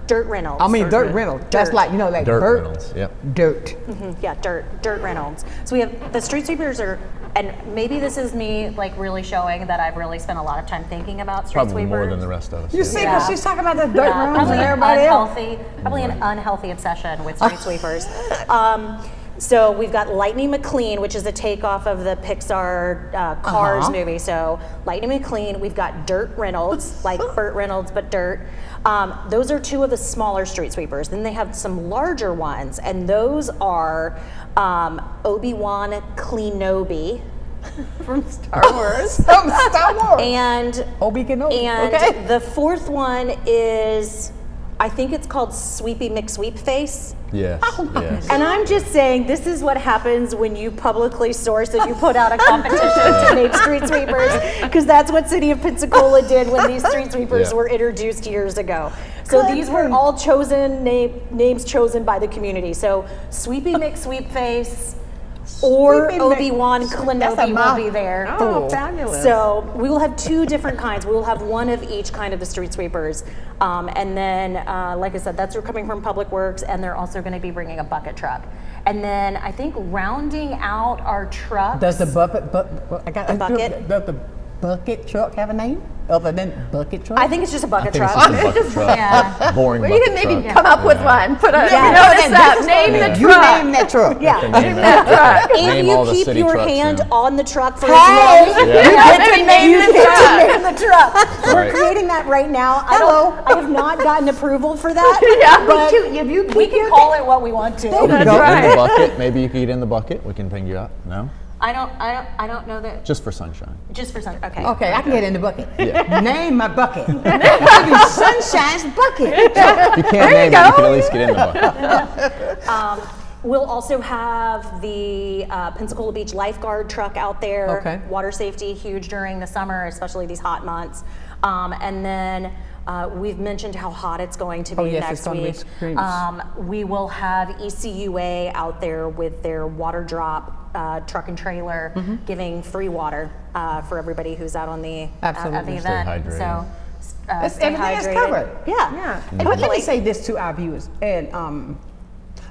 Speaker 4: Dirt Reynolds.
Speaker 2: I mean, Dirt Reynolds. That's like, you know, like
Speaker 3: Dirt
Speaker 2: Bert.
Speaker 3: Reynolds, yep.
Speaker 2: Dirt.
Speaker 4: Mm-hmm. Yeah, Dirt Reynolds. So we have the street sweepers are, and maybe this is me like really showing that I've really spent a lot of time thinking about street
Speaker 3: Probably
Speaker 4: sweepers.
Speaker 3: more than the rest of us.
Speaker 2: You see, because she's talking about the Dirt Reynolds
Speaker 4: probably
Speaker 2: and everybody else.
Speaker 4: Probably an unhealthy obsession with street sweepers. So we've got Lightning McLean, which is a takeoff of the Pixar Cars movie. So Lightning McLean, we've got Dirt Reynolds, like Burt Reynolds, but dirt. Those are 2 of the smaller street sweepers. Then they have some larger ones, and those are Obi-Wan Kenobi from Star Wars.
Speaker 2: From Star Wars.
Speaker 4: And
Speaker 2: Obi Kenobi.
Speaker 4: And
Speaker 2: okay.
Speaker 4: The 4th one is, I think it's called Sweepy McSweepface.
Speaker 3: Yes, yes.
Speaker 4: And I'm just saying, this is what happens when you publicly source and you put out a competition to name street sweepers, because that's what City of Pensacola did when these street sweepers were introduced years ago. So these were all chosen names chosen by the community. So Sweepy McSweepface, or
Speaker 2: We've been
Speaker 4: Obi-Wan
Speaker 2: that's a
Speaker 4: Kenobi will
Speaker 2: mouth-
Speaker 4: be there.
Speaker 2: Oh, fabulous.
Speaker 4: So we will have 2 different kinds. We will have one of each kind of the street sweepers. And then, like I said, that's coming from Public Works, and they're also going to be bringing a bucket truck. And then I think rounding out our trucks.
Speaker 2: Does the bucket truck have a name other than bucket truck?
Speaker 4: I think it's just a bucket truck.
Speaker 2: Yeah.
Speaker 3: Boring
Speaker 5: Well,
Speaker 3: bucket
Speaker 5: you can maybe
Speaker 3: truck.
Speaker 5: come up with one. Put a notice up. Name the
Speaker 2: You
Speaker 5: truck.
Speaker 2: name that truck.
Speaker 4: Yeah.
Speaker 3: Name that
Speaker 5: truck.
Speaker 4: If
Speaker 3: Name
Speaker 4: you
Speaker 3: all the
Speaker 4: keep
Speaker 3: city
Speaker 4: your
Speaker 3: trucks
Speaker 4: hand
Speaker 3: now.
Speaker 4: on the truck for
Speaker 2: Hey!
Speaker 4: as long,
Speaker 3: Yeah.
Speaker 4: you get to name
Speaker 5: the
Speaker 4: the truck. We're
Speaker 3: Right.
Speaker 4: creating that right now.
Speaker 2: Hello.
Speaker 4: I have not gotten approval for that.
Speaker 5: Yeah,
Speaker 4: but
Speaker 2: If you
Speaker 4: we can call it what we want to.
Speaker 2: There you
Speaker 3: In
Speaker 2: go.
Speaker 3: the bucket, maybe you could get in the bucket. We can bring you up. No,
Speaker 4: I don't know that.
Speaker 3: just for sunshine.
Speaker 4: Just for some. Okay.
Speaker 2: Okay, I can get in the bucket.
Speaker 3: Yeah.
Speaker 2: Name my bucket. Maybe Sunshine's bucket.
Speaker 3: If you can't name it, you can at least get in the bucket.
Speaker 4: We'll also have the Pensacola Beach lifeguard truck out there.
Speaker 2: Okay.
Speaker 4: Water safety, huge during the summer, especially these hot months. And then we've mentioned how hot it's going to be
Speaker 2: yes,
Speaker 4: next
Speaker 2: it's gonna be
Speaker 4: week.
Speaker 2: extreme.
Speaker 4: We will have ECUA out there with their water drop truck and trailer, giving free water for everybody who's out on the at the
Speaker 2: Absolutely.
Speaker 3: Stay
Speaker 4: event.
Speaker 3: hydrated.
Speaker 4: So stay
Speaker 2: Everything is
Speaker 4: hydrated.
Speaker 2: covered.
Speaker 4: Yeah.
Speaker 2: But let me say this to our viewers, and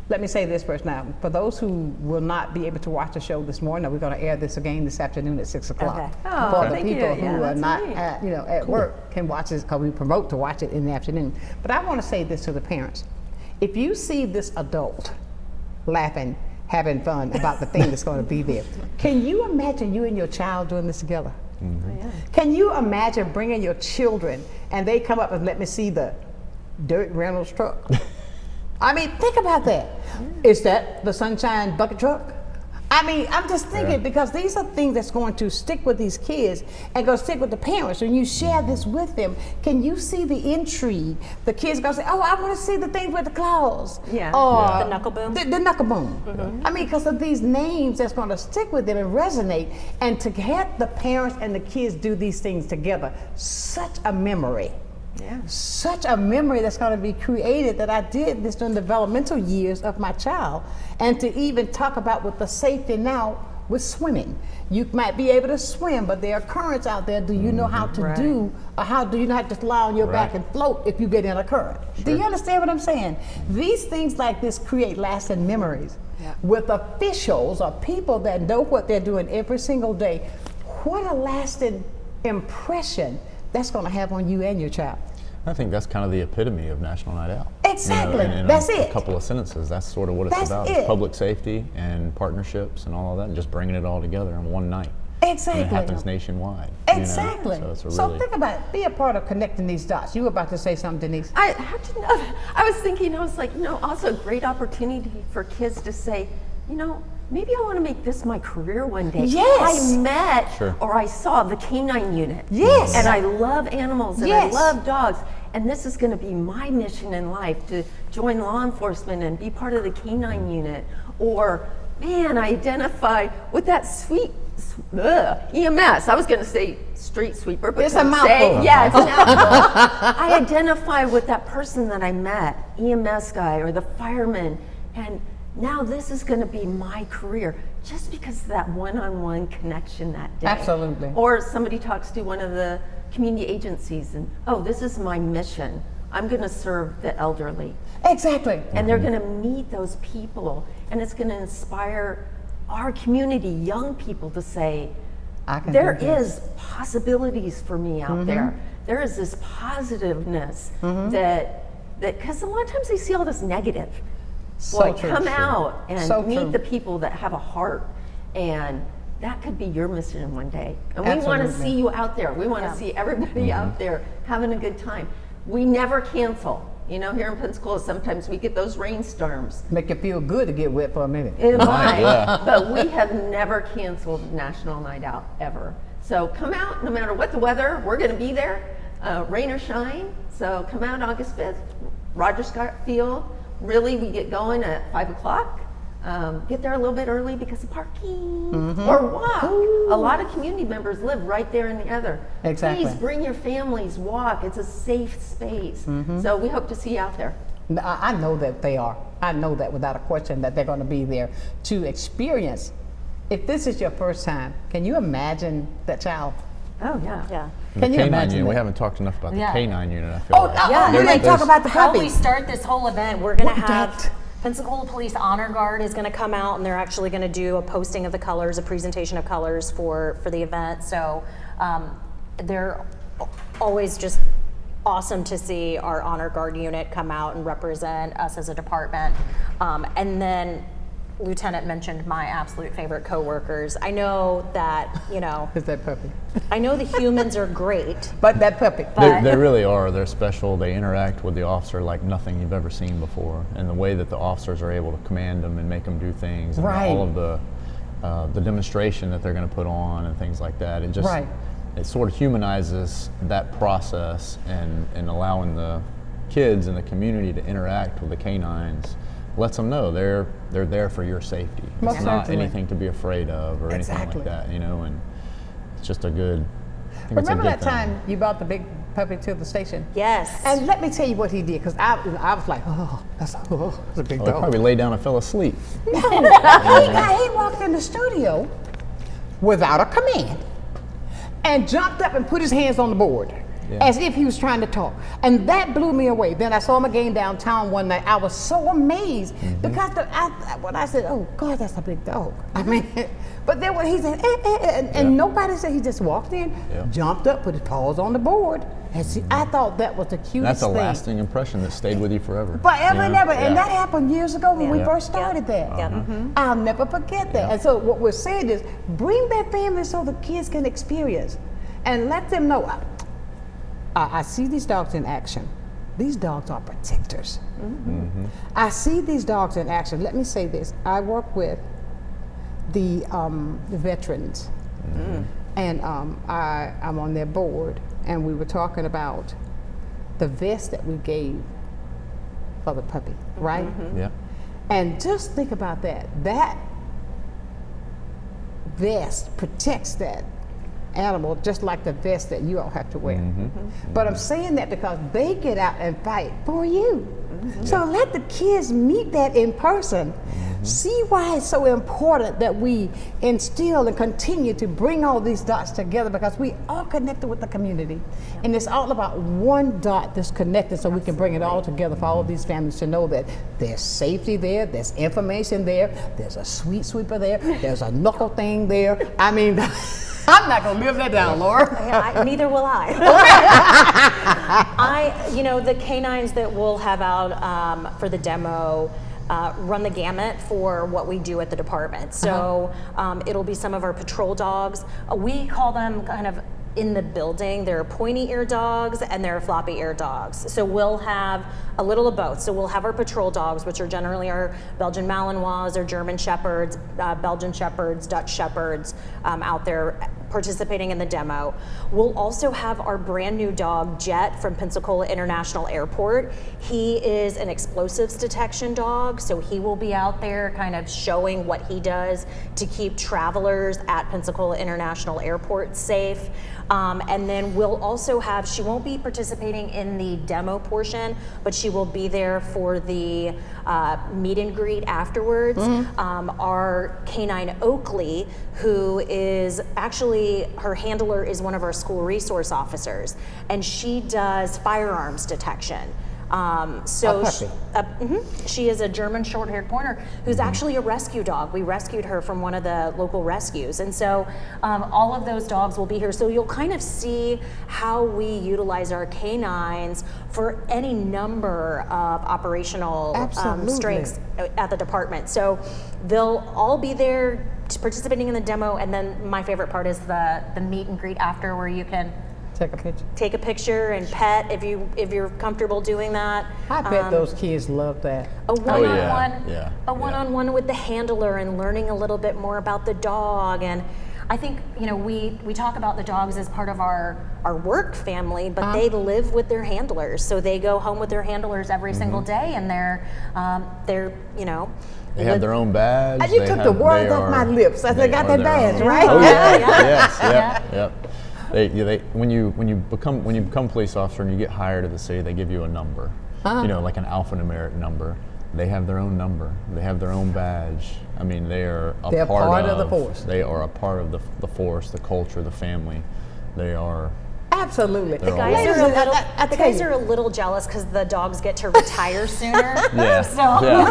Speaker 2: let me say this first now. For those who will not be able to watch the show this morning, we're going to air this again this afternoon at 6 o'clock.
Speaker 4: Okay.
Speaker 5: Oh,
Speaker 2: For the
Speaker 5: thank you.
Speaker 2: people
Speaker 5: Yeah,
Speaker 2: who are
Speaker 5: that's
Speaker 2: not
Speaker 5: neat.
Speaker 2: at work can watch this, because we promote to watch it in the afternoon. But I want to say this to the parents. If you see this adult laughing, having fun about the thing that's going to be there, can you imagine you and your child doing this together? Can you imagine bringing your children and they come up and let me see the Dirt Reynolds truck? I mean, think about that. Is that the Sunshine bucket truck? I mean, I'm just thinking, because these are things that's going to stick with these kids and going to stick with the parents. When you share this with them, can you see the intrigue? The kids going to say, oh, I want to see the things with the claws.
Speaker 5: Yeah.
Speaker 2: Or
Speaker 4: The knuckle boom.
Speaker 2: The knuckle boom. I mean, because of these names that's going to stick with them and resonate. And to have the parents and the kids do these things together, such a memory.
Speaker 5: Yeah.
Speaker 2: Such a memory that's going to be created, that I did this during the developmental years of my child. And to even talk about with the safety now with swimming. You might be able to swim, but there are currents out there. Do you know how to do, or how do you know how to just lie on your back and float if you get in a current? Do you understand what I'm saying? These things like this create lasting memories with officials or people that know what they're doing every single day. What a lasting impression that's going to have on you and your child.
Speaker 3: I think that's kind of the epitome of National Night Out.
Speaker 2: Exactly.
Speaker 3: In
Speaker 2: That's
Speaker 3: a
Speaker 2: it.
Speaker 3: couple of sentences, that's sort of what it's
Speaker 2: That's
Speaker 3: about.
Speaker 2: it.
Speaker 3: It's public safety and partnerships and all of that, and just bringing it all together in one night.
Speaker 2: Exactly.
Speaker 3: And it happens nationwide. you know?
Speaker 2: Exactly.
Speaker 3: So it's a
Speaker 2: So
Speaker 3: really
Speaker 2: think about it. Be a part of connecting these dots. You were about to say something, Denise.
Speaker 5: I have to know. I was thinking, I was like, also a great opportunity for kids to say, maybe I want to make this my career one day.
Speaker 2: Yes.
Speaker 5: I met or I saw the canine unit.
Speaker 2: Yes.
Speaker 5: And I love animals and
Speaker 2: Yes.
Speaker 5: I love dogs. And this is going to be my mission in life, to join law enforcement and be part of the canine unit. Or, man, I identify with that sweet EMS. I was going to say street sweeper, but
Speaker 2: It's a
Speaker 5: couldn't
Speaker 2: mouthful.
Speaker 5: say- Yeah, it's a mouthful. I identify with that person that I met, EMS guy or the fireman, and now this is going to be my career, just because of that one-on-one connection that day.
Speaker 2: Absolutely.
Speaker 5: Or somebody talks to one of the community agencies and, this is my mission. I'm going to serve the elderly.
Speaker 2: Exactly.
Speaker 5: And they're going to meet those people, and it's going to inspire our community, young people, to say, there is possibilities for me out there. There is this positiveness that because a lot of times they see all this negative.
Speaker 2: So true.
Speaker 5: Come out and
Speaker 2: So
Speaker 5: meet
Speaker 2: true.
Speaker 5: the people that have a heart, and that could be your mission one day. And we want to
Speaker 2: Absolutely.
Speaker 5: see you out there. We want to see everybody out there having a good time. We never cancel. Here in Pensacola, sometimes we get those rainstorms.
Speaker 2: Make you feel good to get wet for a minute.
Speaker 5: It
Speaker 3: Right,
Speaker 5: might,
Speaker 3: yeah.
Speaker 5: but we have never canceled National Night Out, ever. So come out, no matter what the weather, we're going to be there, rain or shine. So come out August 5th, Roger Scott Field. Really, we get going at 5 o'clock. Get there a little bit early because of parking, or walk. A lot of community members live right there in the other.
Speaker 2: Exactly.
Speaker 5: Please bring your families, walk. It's a safe space. So we hope to see you out there.
Speaker 2: I know that they are. I know that without a question, that they're going to be there to experience if this is your first time, can you imagine that child?
Speaker 5: Oh, yeah.
Speaker 4: Yeah.
Speaker 2: Can
Speaker 3: the
Speaker 2: you
Speaker 3: K9
Speaker 2: imagine
Speaker 3: unit, we
Speaker 2: that?
Speaker 3: haven't talked enough about the
Speaker 4: Yeah.
Speaker 3: K9 unit, I feel like.
Speaker 2: Yeah, we didn't talk about the
Speaker 4: How we
Speaker 2: puppies.
Speaker 4: start this whole event, we're going to
Speaker 2: What
Speaker 4: have
Speaker 2: date?
Speaker 4: Pensacola Police Honor Guard is going to come out, and they're actually going to do a posting of the colors, a presentation of colors for the event. So they're always just awesome to see our Honor Guard unit come out and represent us as a department. And then Lieutenant mentioned my absolute favorite coworkers. I know that,
Speaker 2: Is that puppy?
Speaker 4: I know the humans are great.
Speaker 2: But that puppy.
Speaker 3: They really are. They're special. They interact with the officer like nothing you've ever seen before. And the way that the officers are able to command them and make them do things, and
Speaker 2: Right.
Speaker 3: all of the demonstration that they're going to put on and things like that. It just
Speaker 2: Right.
Speaker 3: it sort of humanizes that process and allowing the kids in the community to interact with the canines. Lets them know they're there for your safety.
Speaker 2: Most
Speaker 3: It's not
Speaker 2: certainly.
Speaker 3: anything to be afraid of or anything
Speaker 2: Exactly.
Speaker 3: like that, and it's just a good. I think it's a
Speaker 2: Remember
Speaker 3: good
Speaker 2: that
Speaker 3: thing.
Speaker 2: time you brought the big puppy to the station?
Speaker 4: Yes.
Speaker 2: And let me tell you what he did, because I was like, that's a big
Speaker 3: Oh, they
Speaker 2: dog.
Speaker 3: probably lay down and fell asleep.
Speaker 2: No, he walked in the studio without a command and jumped up and put his hands on the board.
Speaker 3: Yeah.
Speaker 2: As if he was trying to talk. And that blew me away. Then I saw him again downtown one night. I was so amazed because when I said, oh God, that's a big dog. I mean, but then when he said, and nobody said, he just walked in, jumped up, put his paws on the board. And see, I thought that was the cutest
Speaker 3: That's a
Speaker 2: thing.
Speaker 3: lasting impression that stayed with you forever.
Speaker 2: Forever and ever. And
Speaker 3: Yeah.
Speaker 2: that happened years ago when we
Speaker 3: Yeah.
Speaker 2: first started that.
Speaker 4: Yeah.
Speaker 2: I'll never forget that. And so what we're saying is bring that family so the kids can experience and let them know. I see these dogs in action. These dogs are protectors. I see these dogs in action. Let me say this. I work with the veterans, and I'm on their board, and we were talking about the vest that we gave for the puppy, right?
Speaker 3: Yeah.
Speaker 2: And just think about that. That vest protects that animal just like the vest that you all have to wear. But I'm saying that because they get out and fight for you. So let the kids meet that in person. See why it's so important that we instill and continue to bring all these dots together, because we are connected with the community. And it's all about one dot that's connected, so we can bring it all together for all of these families to know that there's safety there, there's information there, there's a sweet sweeper there, there's a knuckle thing there. I mean, I'm not gonna live that down, Laura.
Speaker 4: Neither will I. The canines that we'll have out for the demo run the gamut for what we do at the department. So it'll be some of our patrol dogs. We call them kind of in the building. There are pointy ear dogs and there are floppy ear dogs. So we'll have a little of both. So we'll have our patrol dogs, which are generally our Belgian Malinois, or German Shepherds, Belgian Shepherds, Dutch Shepherds out there participating in the demo. We'll also have our brand new dog, Jet, from Pensacola International Airport. He is an explosives detection dog, so he will be out there kind of showing what he does to keep travelers at Pensacola International Airport safe. And then we'll also have, she won't be participating in the demo portion, but she will be there for the meet and greet afterwards. Our canine Oakley, who is actually, her handler is one of our school resource officers, and she does firearms detection. She is a German short-haired pointer who's actually a rescue dog. We rescued her from one of the local rescues. And so all of those dogs will be here. So you'll kind of see how we utilize our canines for any number of operational strengths at the department. So they'll all be there participating in the demo. And then my favorite part is the meet and greet after, where you can take a picture and pet if you're comfortable doing that.
Speaker 2: I bet those kids love that.
Speaker 4: A one-on-one with the handler and learning a little bit more about the dog. And I think we talk about the dogs as part of our work family, but they live with their handlers. So they go home with their handlers every single day, and they're
Speaker 3: They have their own badge.
Speaker 2: You took the words off my lips. I got that badge, right?
Speaker 3: Oh yeah, yes. When you become a police officer and you get hired at the city, they give you a number, like an alphanumeric number. they have their own number. They have their own badge. I mean, they're
Speaker 2: part of the force.
Speaker 3: They are a part of the force, the culture, the family. They are.
Speaker 2: Absolutely.
Speaker 4: The guys are a little jealous because the dogs get to retire sooner.
Speaker 3: Yeah.
Speaker 4: So.
Speaker 2: You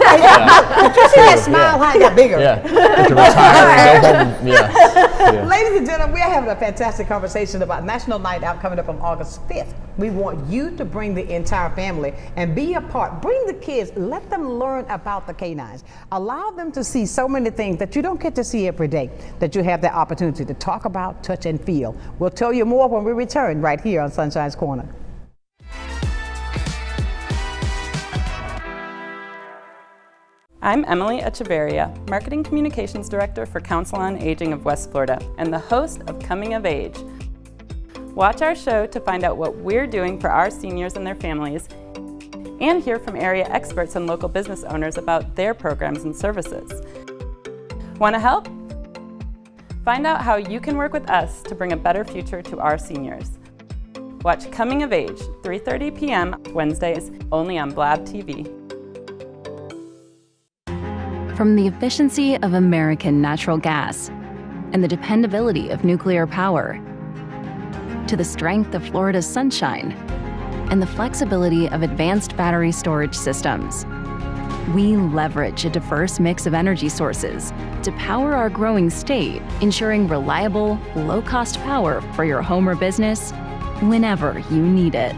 Speaker 2: see that smile? How it got bigger?
Speaker 3: Yeah. To retire and go home. Yeah.
Speaker 2: Ladies and gentlemen, we are having a fantastic conversation about National Night Out coming up on August 5th. We want you to bring the entire family and be a part. Bring the kids. Let them learn about the canines. Allow them to see so many things that you don't get to see every day, that you have the opportunity to talk about, touch, and feel. We'll tell you more when we return right here on Sonshine's Corner.
Speaker 16: I'm Emily Echeverria, Marketing Communications Director for Council on Aging of West Florida and the host of Coming of Age. Watch our show to find out what we're doing for our seniors and their families, and hear from area experts and local business owners about their programs and services. Want to help? Find out how you can work with us to bring a better future to our seniors. Watch Coming of Age, 3:30 p.m. Wednesdays, only on Blab TV.
Speaker 7: From the efficiency of American natural gas and the dependability of nuclear power, to the strength of Florida's sunshine and the flexibility of advanced battery storage systems, we leverage a diverse mix of energy sources to power our growing state, ensuring reliable, low-cost power for your home or business whenever you need it.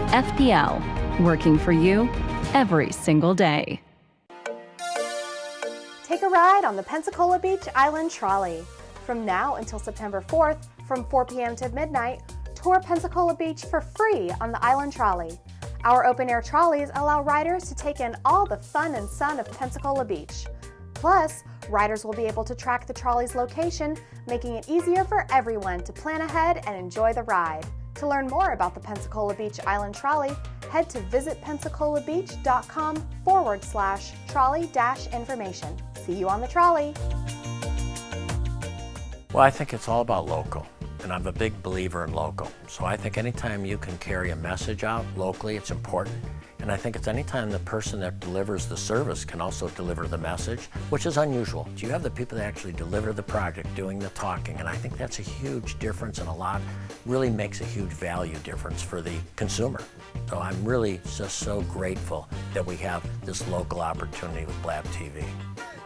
Speaker 7: FPL, working for you every single day.
Speaker 10: Take a ride on the Pensacola Beach Island Trolley. From now until September 4th, from 4 p.m. to midnight, tour Pensacola Beach for free on the Island Trolley. Our open-air trolleys allow riders to take in all the fun and sun of Pensacola Beach. Plus, riders will be able to track the trolley's location, making it easier for everyone to plan ahead and enjoy the ride. To learn more about the Pensacola Beach Island Trolley, head to visitpensacolabbeach.com/trolley-information. See you on the trolley.
Speaker 17: Well, I think it's all about local, and I'm a big believer in local. So I think anytime you can carry a message out locally, it's important. And I think it's anytime the person that delivers the service can also deliver the message, which is unusual. You have the people that actually deliver the project doing the talking, and I think that's a huge difference, and really makes a huge value difference for the consumer. So I'm really just so grateful that we have this local opportunity with Blab TV.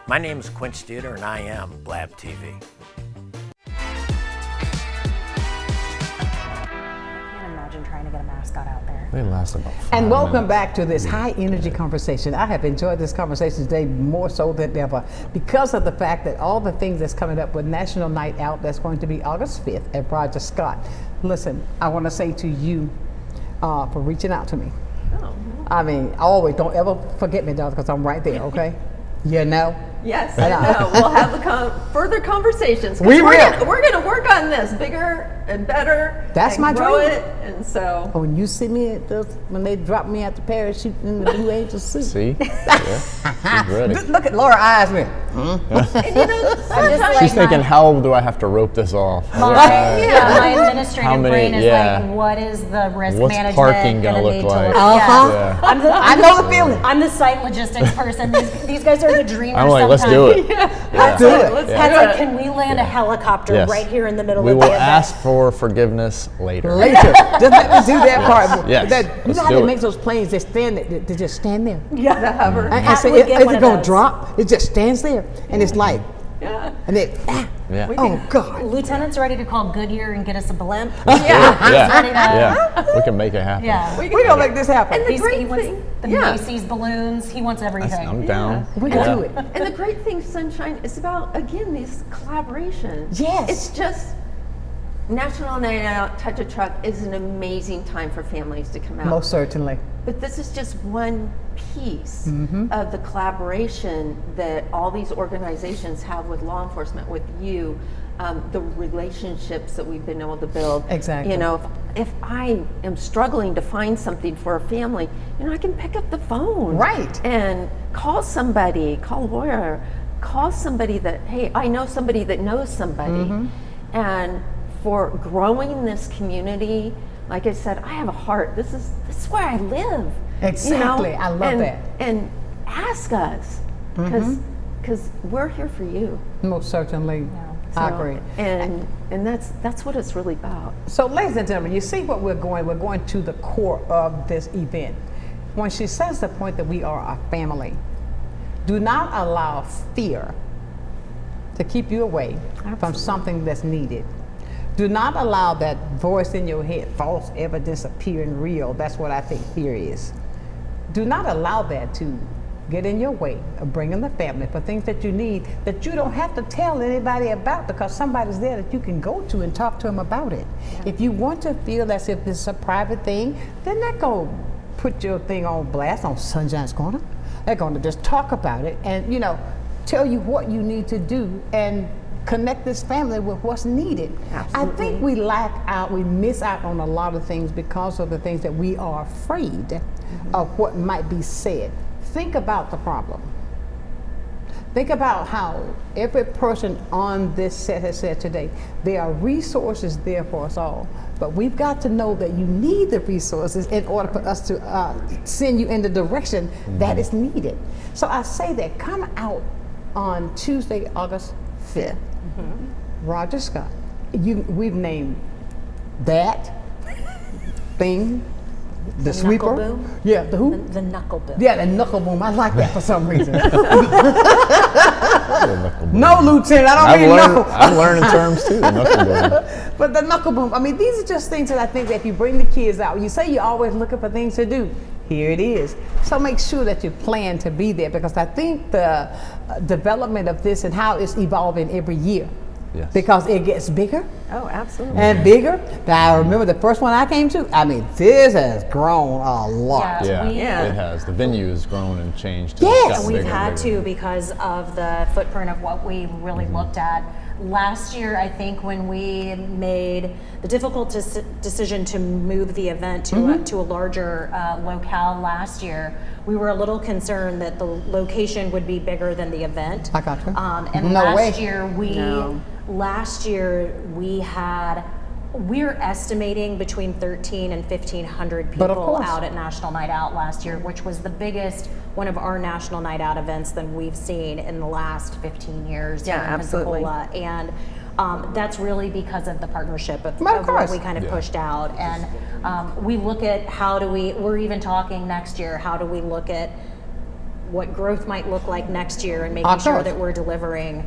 Speaker 17: My name is Quint Studer, and I am Blab TV.
Speaker 4: Trying to get a mascot out there.
Speaker 3: They last about 5
Speaker 2: And welcome
Speaker 3: minutes.
Speaker 2: back to this high energy conversation. I have enjoyed this conversation today more so than ever because of the fact that all the things that's coming up with National Night Out that's going to be August 5th at Roger Scott. Listen, I want to say to you for reaching out to me.
Speaker 5: Oh.
Speaker 2: I mean, always don't ever forget me, darling, because I'm right there, okay? You know?
Speaker 5: Yes, I know. We'll have the further conversations.
Speaker 2: We
Speaker 5: we're
Speaker 2: will.
Speaker 5: We're going to work on this bigger and better.
Speaker 2: That's
Speaker 5: and
Speaker 2: my
Speaker 5: grow
Speaker 2: dream.
Speaker 5: It, and so.
Speaker 2: When you see me at when they drop me out the parachute in the Blue Angel suit.
Speaker 3: See? Yeah. She's ready.
Speaker 2: Look at Laura's eyes, man.
Speaker 5: And you know, sometimes
Speaker 3: She's thinking, how do I have to rope this off?
Speaker 4: My administrative brain is like, what is the risk
Speaker 3: What's
Speaker 4: management
Speaker 3: parking gonna
Speaker 4: gonna
Speaker 3: look
Speaker 4: need
Speaker 3: like?
Speaker 4: to look?
Speaker 3: Yeah.
Speaker 2: I know the feeling.
Speaker 4: I'm the site logistics person. These guys are the dreamers.
Speaker 3: I'm like, let's do it.
Speaker 4: Let's
Speaker 2: do it.
Speaker 4: Pat's like, can we land a helicopter
Speaker 3: Yes.
Speaker 4: right here in the middle
Speaker 3: We
Speaker 4: of
Speaker 3: will
Speaker 4: the event?
Speaker 3: ask for forgiveness later.
Speaker 2: Later. Just let me do that part.
Speaker 3: Yes.
Speaker 2: You
Speaker 3: Let's
Speaker 2: know how
Speaker 3: do
Speaker 2: they
Speaker 3: it.
Speaker 2: make those planes, they just stand there.
Speaker 4: Yeah.
Speaker 5: The hover.
Speaker 2: And
Speaker 4: Pat
Speaker 2: say,
Speaker 4: would
Speaker 2: is
Speaker 4: get one
Speaker 2: it
Speaker 4: of
Speaker 2: going to
Speaker 4: those.
Speaker 2: drop? It just stands there. And it's like, and it,
Speaker 3: Yeah.
Speaker 2: oh God.
Speaker 4: Lieutenant's ready to call Goodyear and get us a blimp.
Speaker 3: Yeah.
Speaker 4: Ready to,
Speaker 3: Yeah. We can make it happen.
Speaker 4: Yeah.
Speaker 2: We're going to make this happen.
Speaker 5: And the
Speaker 4: He
Speaker 5: great
Speaker 4: wants
Speaker 5: thing,
Speaker 4: the
Speaker 5: yeah.
Speaker 4: Macy's balloons. He wants everything.
Speaker 3: I'm down.
Speaker 2: We can do it.
Speaker 5: And the great thing, Sunshine, is about, again, these collaborations.
Speaker 2: Yes.
Speaker 5: It's just, National Night Out, Touch a Truck is an amazing time for families to come out.
Speaker 2: Most certainly.
Speaker 5: But this is just one piece of the collaboration that all these organizations have with law enforcement, with you, the relationships that we've been able to build.
Speaker 2: Exactly.
Speaker 5: You know, if I am struggling to find something for a family, you know, I can pick up the phone.
Speaker 2: Right.
Speaker 5: And call somebody, call a lawyer, call somebody that, hey, I know somebody that knows somebody. And for growing this community, like I said, I have a heart. This is where I live.
Speaker 2: Exactly. I love
Speaker 5: and,
Speaker 2: that.
Speaker 5: And ask us, because we're here for you.
Speaker 2: Most certainly. I agree.
Speaker 5: And that's what it's really about.
Speaker 2: So, ladies and gentlemen, you see what we're going to the core of this event. When she says the point that we are a family, do not allow fear to keep you away from something that's needed. Do not allow that voice in your head, false evidence appearing real. That's what I think fear is. Do not allow that to get in your way of bringing the family for things that you need that you don't have to tell anybody about, because somebody's there that you can go to and talk to them about it. If you want to feel as if this is a private thing, then they're going to put your thing on blast on Sunshine's Corner. They're going to just talk about it and, you know, tell you what you need to do and connect this family with what's needed.
Speaker 5: Absolutely.
Speaker 2: I think we miss out on a lot of things because of the things that we are afraid of what might be said. Think about the problem. Think about how every person on this set has said today, there are resources there for us all, but we've got to know that you need the resources in order for us to send you in the direction that is needed. So I say that come out on Tuesday, August 5th. Roger Scott, we've named that thing, the sweeper.
Speaker 4: Knuckle boom?
Speaker 2: Yeah, the who?
Speaker 4: The knuckle boom.
Speaker 2: Yeah, the knuckle boom. I like that for some reason. No, Lieutenant, I don't mean knuckle.
Speaker 3: I'm learning terms too, the knuckle boom.
Speaker 2: But the knuckle boom, I mean, these are just things that I think that if you bring the kids out, you say you're always looking for things to do. Here it is. So make sure that you plan to be there, because I think the development of this and how it's evolving every year. Yes. Because it gets bigger.
Speaker 5: Oh, absolutely.
Speaker 2: And bigger. Now, I remember the first one I came to, I mean, this has grown a lot.
Speaker 3: Yeah, it has. The venue has grown and changed.
Speaker 2: Yes.
Speaker 4: And we've had to, because of the footprint of what we really looked at. Last year, I think when we made the difficult decision to move the event to a larger locale last year, we were a little concerned that the location would be bigger than the event.
Speaker 2: I got you.
Speaker 4: And last year we're estimating between 1,300 and 1,500 people out at National Night Out last year, which was the biggest one of our National Night Out events than we've seen in the last 15 years.
Speaker 5: Yeah, absolutely.
Speaker 4: And that's really because of the partnership of what we kind of pushed out. And we look at we're even talking next year, how do we look at what growth might look like next year and making sure that we're delivering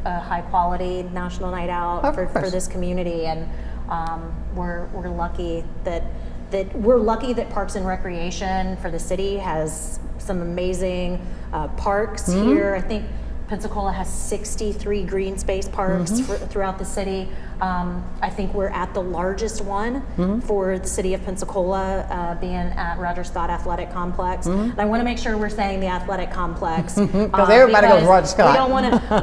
Speaker 4: a high quality National Night Out for this community. And we're lucky that Parks and Recreation for the city has some amazing parks here. I think Pensacola has 63 green space parks throughout the city. I think we're at the largest one for the city of Pensacola, being at Roger Scott Athletic Complex. And I want to make sure we're saying the athletic complex
Speaker 2: because everybody goes Roger Scott.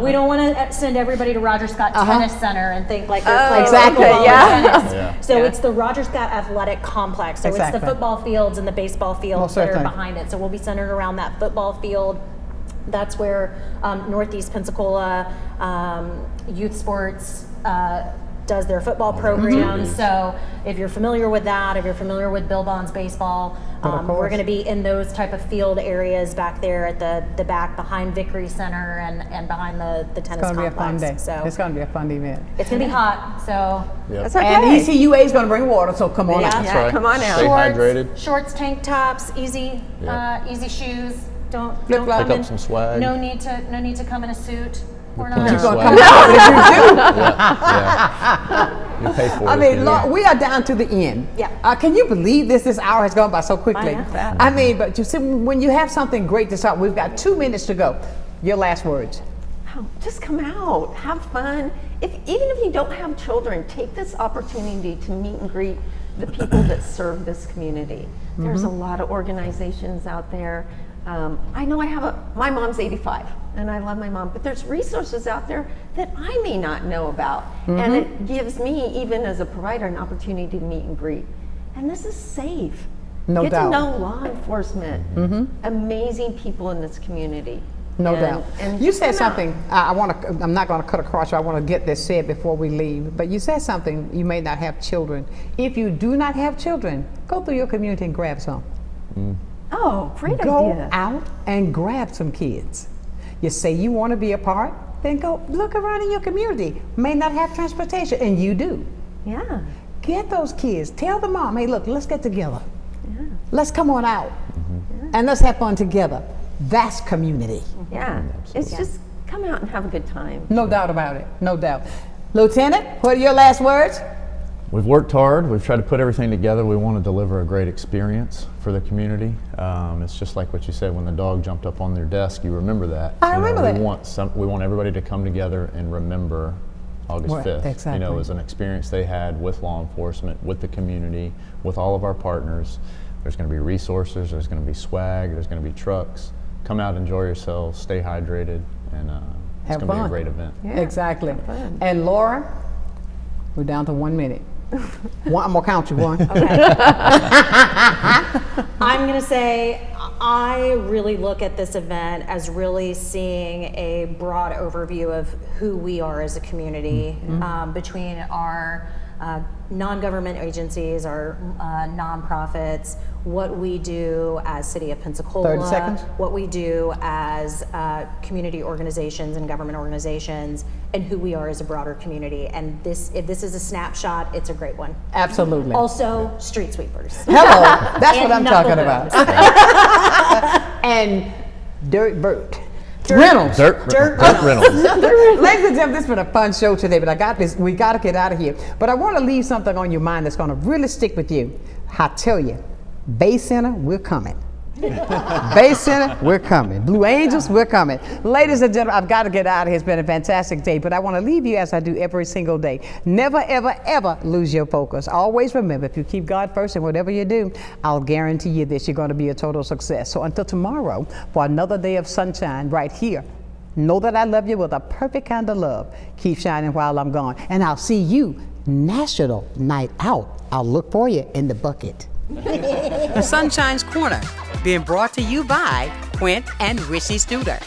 Speaker 4: We don't want to send everybody to Roger Scott Tennis Center and think like they're playing tennis. So it's the Roger Scott Athletic Complex. So it's the football fields and the baseball fields that are behind it. So we'll be centered around that football field. That's where Northeast Pensacola Youth Sports does their football program. So if you're familiar with that, if you're familiar with Bill Bond's baseball, we're going to be in those type of field areas back there at the back behind Vickery Center and behind the tennis complex.
Speaker 2: It's going to be a fun day. So it's going to be a fun event.
Speaker 4: It's going to be hot, so
Speaker 2: that's okay. And ECUA is going to bring water, so come on out.
Speaker 3: That's right.
Speaker 5: Come on out.
Speaker 3: Stay hydrated.
Speaker 4: Shorts, tank tops, easy shoes. Don't
Speaker 3: pick
Speaker 4: come
Speaker 3: up some swag.
Speaker 4: No need to come in a suit. We're not.
Speaker 2: You're going to come out if you do.
Speaker 3: You pay for it.
Speaker 2: I mean, we are down to the end.
Speaker 4: Yeah.
Speaker 2: Can you believe this hour has gone by so quickly? I mean, but you see, when you have something great to start, we've got 2 minutes to go. Your last words.
Speaker 5: Just come out, have fun. Even if you don't have children, take this opportunity to meet and greet the people that serve this community. There's a lot of organizations out there. I know my mom's 85 and I love my mom, but there's resources out there that I may not know about. And it gives me, even as a provider, an opportunity to meet and greet. And this is safe.
Speaker 2: No doubt.
Speaker 5: Get to know law enforcement, amazing people in this community.
Speaker 2: No doubt. And you said something, I'm not going to cut across you, I want to get this said before we leave, but you said something, you may not have children. If you do not have children, go through your community and grab some.
Speaker 5: Oh, great
Speaker 2: Go
Speaker 5: idea.
Speaker 2: out and grab some kids. You say you want to be a part, then go look around in your community. May not have transportation, and you do.
Speaker 5: Yeah.
Speaker 2: Get those kids. Tell the mom, hey, look, let's get together. Let's come on out and let's have fun together. That's community.
Speaker 5: Yeah. It's just come out and have a good time.
Speaker 2: No doubt about it. No doubt. Lieutenant, what are your last words?
Speaker 3: We've worked hard. We've tried to put everything together. We want to deliver a great experience for the community. It's just like what you said when the dog jumped up on their desk. You remember that.
Speaker 2: I remember that.
Speaker 3: We want everybody to come together and remember August 5th.
Speaker 2: Exactly.
Speaker 3: You know, as an experience they had with law enforcement, with the community, with all of our partners. There's going to be resources. There's going to be swag. There's going to be trucks. Come out, enjoy yourselves, stay hydrated, and it's going to be a great event.
Speaker 2: Yeah, exactly. And Laura, we're down to 1 minute. I'm gonna count you. 1.
Speaker 4: Okay. I'm gonna say I really look at this event as really seeing a broad overview of who we are as a community, between our non-government agencies, our nonprofits, what we do as City of Pensacola,
Speaker 2: 30 seconds.
Speaker 4: what we do as community organizations and government organizations, and who we are as a broader community. And if this is a snapshot, it's a great one.
Speaker 2: Absolutely.
Speaker 4: Also, street sweepers.
Speaker 2: Hello, that's what
Speaker 4: And
Speaker 2: I'm talking about. And Dirt Bert. Reynolds.
Speaker 3: Dirt Reynolds.
Speaker 2: Ladies and gentlemen, this has been a fun show today, but we got to get out of here. But I want to leave something on your mind that's going to really stick with you. I tell you, Bay Center, we're coming. Bay Center, we're coming. Blue Angels, we're coming. Ladies and gentlemen, I've got to get out of here. It's been a fantastic day, but I want to leave you as I do every single day. Never, ever, ever lose your focus. Always remember, if you keep God first in whatever you do, I'll guarantee you this, you're going to be a total success. So until tomorrow, for another day of sunshine right here, know that I love you with a perfect kind of love. Keep shining while I'm gone. And I'll see you National Night Out. I'll look for you in the bucket.
Speaker 1: Sunshine's Corner, being brought to you by Quint and Richie Studer.